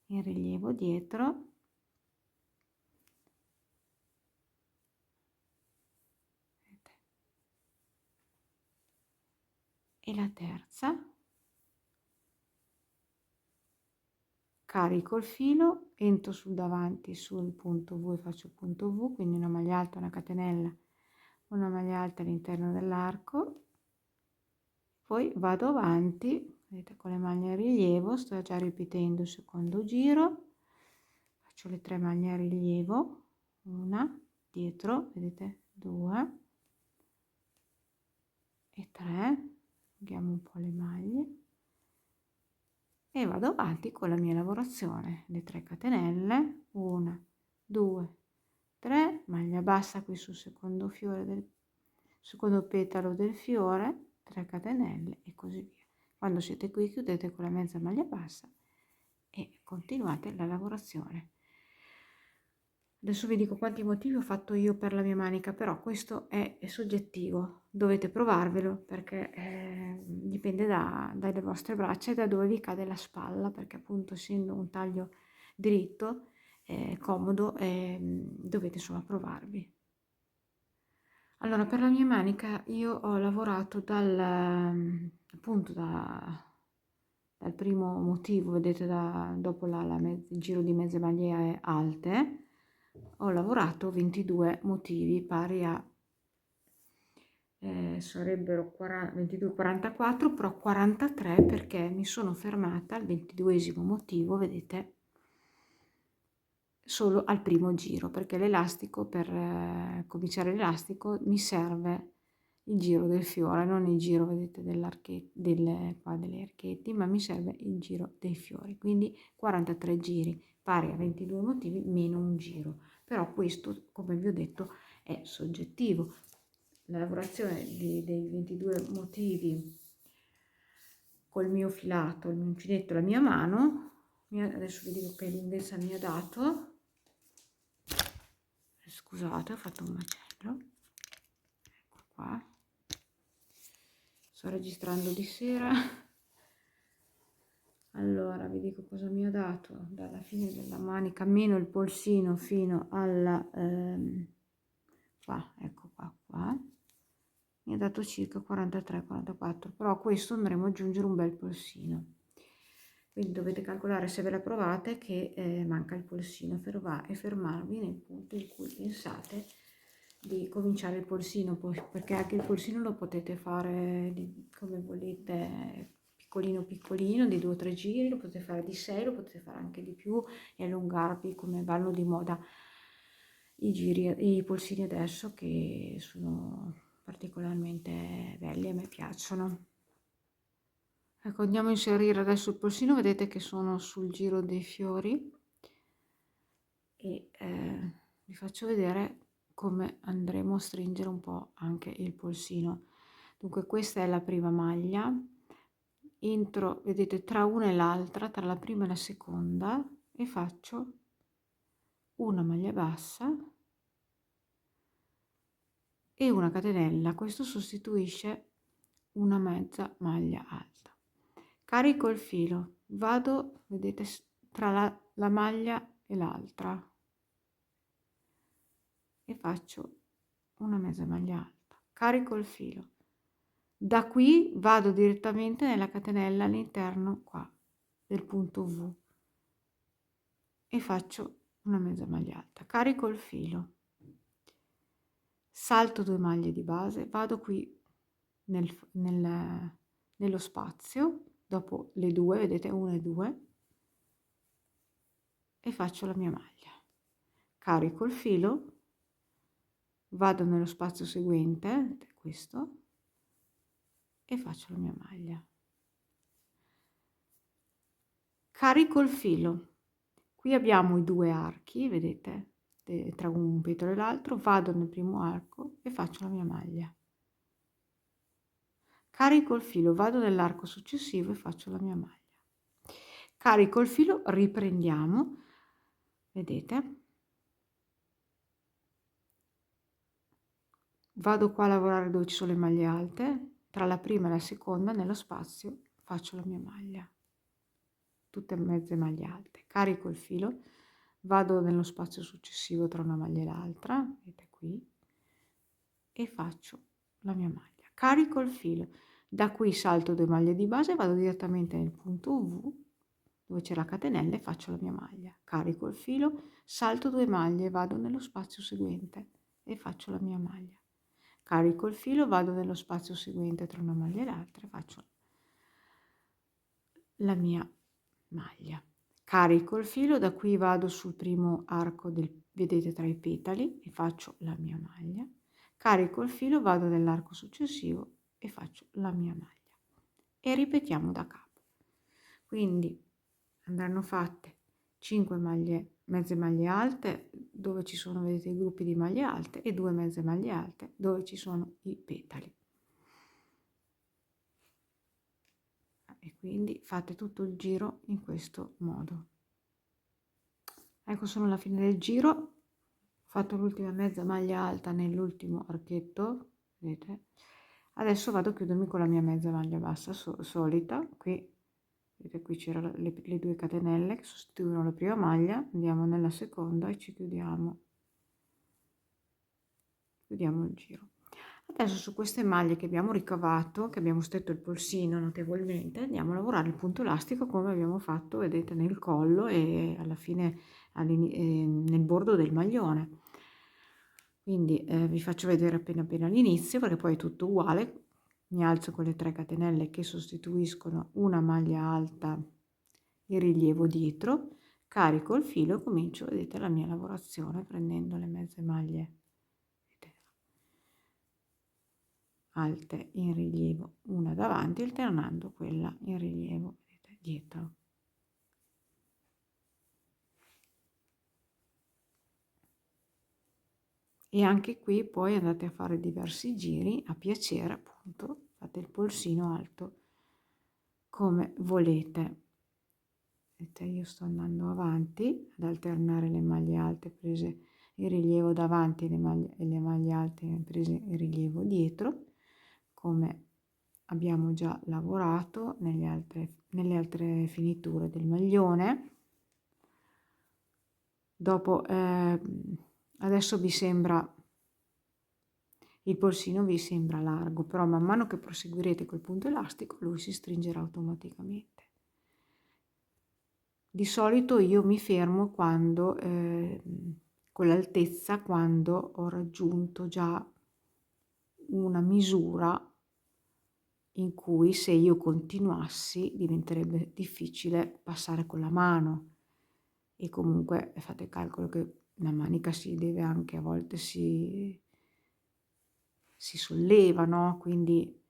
in rilievo dietro, e la terza, carico il filo, entro sul davanti sul punto V e faccio punto V, quindi una maglia alta, una catenella, una maglia alta all'interno dell'arco, poi vado avanti, vedete, con le maglie a rilievo, sto già ripetendo il secondo giro, faccio le 3 maglie a rilievo, una dietro, vedete, 2 e 3, allarghiamo un po' le maglie e vado avanti con la mia lavorazione, le 3 catenelle, 1, 2, 3, maglia bassa qui sul secondo fiore del secondo petalo del fiore, 3 catenelle e così via. Quando siete qui chiudete con la mezza maglia bassa e continuate la lavorazione. Adesso vi dico quanti motivi ho fatto io per la mia manica, però questo è soggettivo, dovete provarvelo perché dipende dalle vostre braccia e da dove vi cade la spalla, perché appunto essendo un taglio dritto, comodo, dovete insomma provarvi. Allora, per la mia manica io ho lavorato appunto dal primo motivo, vedete, dopo il giro di mezze maglie alte, ho lavorato 22 motivi pari a, sarebbero 22, 44, però 43 perché mi sono fermata al 22esimo motivo, vedete, solo al primo giro, perché l'elastico, per cominciare l'elastico, mi serve il giro del fiore, non il giro, vedete, delle archetti, ma mi serve il giro dei fiori, quindi 43 giri, pari a 22 motivi meno un giro. Però questo, come vi ho detto, è soggettivo. La lavorazione dei 22 motivi col mio filato, il mio uncinetto, la mia mano, adesso vi dico che lunghezza mi ha dato. Scusate, ho fatto un macello. Ecco qua. Sto registrando di sera. Allora, vi dico cosa mi ha dato dalla fine della manica, meno il polsino fino alla... qua, ecco qua. Mi ha dato circa 43-44, però a questo andremo ad aggiungere un bel polsino. Quindi dovete calcolare, se ve la provate, che manca il polsino e fermarvi nel punto in cui pensate di cominciare il polsino, perché anche il polsino lo potete fare come volete, piccolino piccolino, di 2 o 3 giri, lo potete fare di 6, lo potete fare anche di più e allungarvi, come vanno di moda i polsini adesso, che sono particolarmente belli, a me piacciono. Ecco, andiamo a inserire adesso il polsino, vedete che sono sul giro dei fiori e vi faccio vedere come andremo a stringere un po' anche il polsino. Dunque questa è la prima maglia, entro, vedete, tra una e l'altra, tra la prima e la seconda, e faccio una maglia bassa e una catenella. Questo sostituisce una mezza maglia alta. Carico il filo, vado, vedete, tra la maglia e l'altra e faccio una mezza maglia alta. Carico il filo, da qui vado direttamente nella catenella all'interno qua del punto V e faccio una mezza maglia alta. Carico il filo, salto 2 maglie di base, vado qui nello spazio dopo le 2, vedete, 1 e 2, e faccio la mia maglia. Carico il filo, vado nello spazio seguente, questo, e faccio la mia maglia. Carico il filo, qui abbiamo i 2 archi, vedete, tra un petalo e l'altro, vado nel primo arco e faccio la mia maglia. Carico il filo, vado nell'arco successivo e faccio la mia maglia. Carico il filo, riprendiamo, vedete, vado qua a lavorare dove ci sono le maglie alte, tra la prima e la seconda nello spazio faccio la mia maglia, tutte mezze maglie alte. Carico il filo, vado nello spazio successivo tra una maglia e l'altra, vedete qui, e faccio la mia maglia. Carico il filo, da qui salto 2 maglie di base, vado direttamente nel punto V dove c'è la catenella e faccio la mia maglia. Carico il filo, salto 2 maglie, vado nello spazio seguente e faccio la mia maglia. Carico il filo, vado nello spazio seguente tra una maglia e l'altra e faccio la mia maglia. Carico il filo, da qui vado sul primo arco vedete, tra i petali e faccio la mia maglia. Carico il filo, vado nell'arco successivo e faccio la mia maglia. e ripetiamo da capo. Quindi andranno fatte 5 maglie, mezze maglie alte dove ci sono, vedete, i gruppi di maglie alte, e 2 mezze maglie alte dove ci sono i petali. E quindi fate tutto il giro in questo modo. Ecco, sono alla fine del giro, ho fatto l'ultima mezza maglia alta nell'ultimo archetto, vedete. Adesso vado a chiudermi con la mia mezza maglia bassa solita. Qui vedete, qui c'erano le 2 catenelle che sostituivano la prima maglia, andiamo nella seconda e ci chiudiamo il giro. Adesso su queste maglie che abbiamo ricavato, che abbiamo stretto il polsino notevolmente, andiamo a lavorare il punto elastico come abbiamo fatto, vedete, nel collo e alla fine nel bordo del maglione. Quindi vi faccio vedere appena l'inizio, perché poi è tutto uguale. Mi alzo con le 3 catenelle che sostituiscono una maglia alta in rilievo dietro, carico il filo e comincio, vedete, la mia lavorazione prendendo le mezze maglie alte in rilievo una davanti, alternando quella in rilievo, vedete, dietro. E anche qui poi andate a fare diversi giri a piacere, appunto, fate il polsino alto come volete. Vedete, io sto andando avanti ad alternare le maglie alte prese in rilievo davanti e le maglie alte prese in rilievo dietro, come abbiamo già lavorato nelle altre finiture del maglione. Dopo adesso vi sembra, il polsino vi sembra largo, però man mano che proseguirete col punto elastico lui si stringerà automaticamente. Di solito io mi fermo quando con l'altezza, quando ho raggiunto già una misura in cui, se io continuassi, diventerebbe difficile passare con la mano. E comunque fate calcolo che la manica si deve anche, a volte si solleva, no? Quindi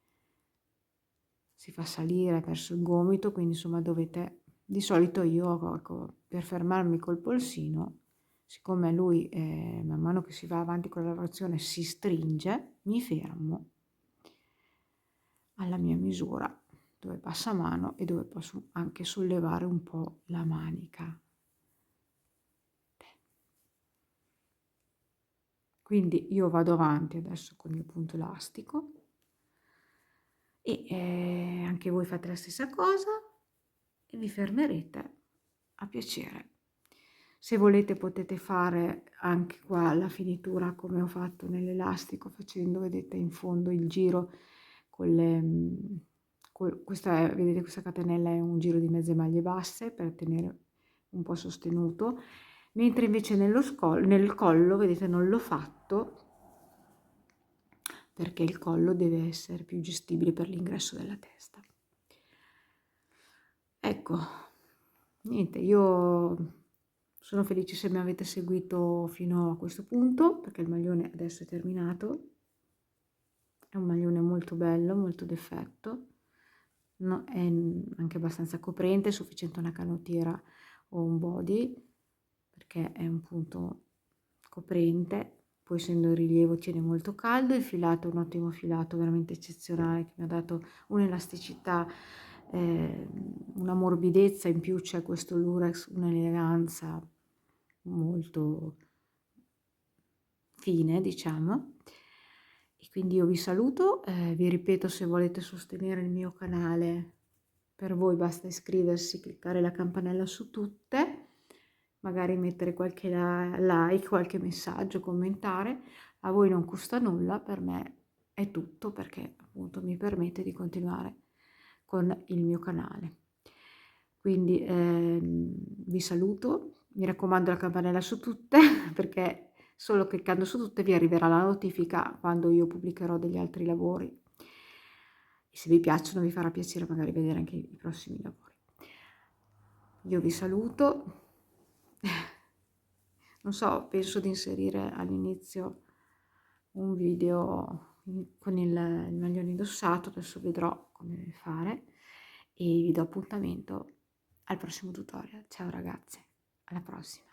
si fa salire verso il gomito, quindi insomma dovete, di solito io, ecco, per fermarmi col polsino, siccome lui man mano che si va avanti con la lavorazione si stringe, mi fermo alla mia misura dove passa mano e dove posso anche sollevare un po' la manica. Quindi io vado avanti adesso con il punto elastico e anche voi fate la stessa cosa e vi fermerete a piacere. Se volete potete fare anche qua la finitura come ho fatto nell'elastico, facendo, vedete, in fondo il giro con le vedete, questa catenella è un giro di mezze maglie basse per tenere un po' sostenuto, mentre invece nel collo, vedete, non l'ho fatto perché il collo deve essere più gestibile per l'ingresso della testa. Ecco, niente, io sono felice se mi avete seguito fino a questo punto, perché il maglione adesso è terminato. È un maglione molto bello, molto d'effetto, no, è anche abbastanza coprente, è sufficiente una canottiera o un body, perché è un punto coprente. Poi, essendo in rilievo, tiene molto caldo. Il filato è un ottimo filato, veramente eccezionale, che mi ha dato un'elasticità, una morbidezza, in più c'è questo lurex, un'eleganza molto fine, diciamo. E quindi io vi saluto, vi ripeto, se volete sostenere il mio canale, per voi basta iscriversi, cliccare la campanella su tutte, magari mettere qualche like, qualche messaggio, commentare. A voi non costa nulla, per me è tutto, perché appunto mi permette di continuare con il mio canale. Quindi vi saluto, mi raccomando la campanella su tutte perché solo cliccando su tutte vi arriverà la notifica quando io pubblicherò degli altri lavori, e se vi piacciono vi farà piacere magari vedere anche i prossimi lavori. Io vi saluto, non so, penso di inserire all'inizio un video con il maglione indossato, adesso vedrò come fare. vi do appuntamento al prossimo tutorial. Ciao ragazze, alla prossima!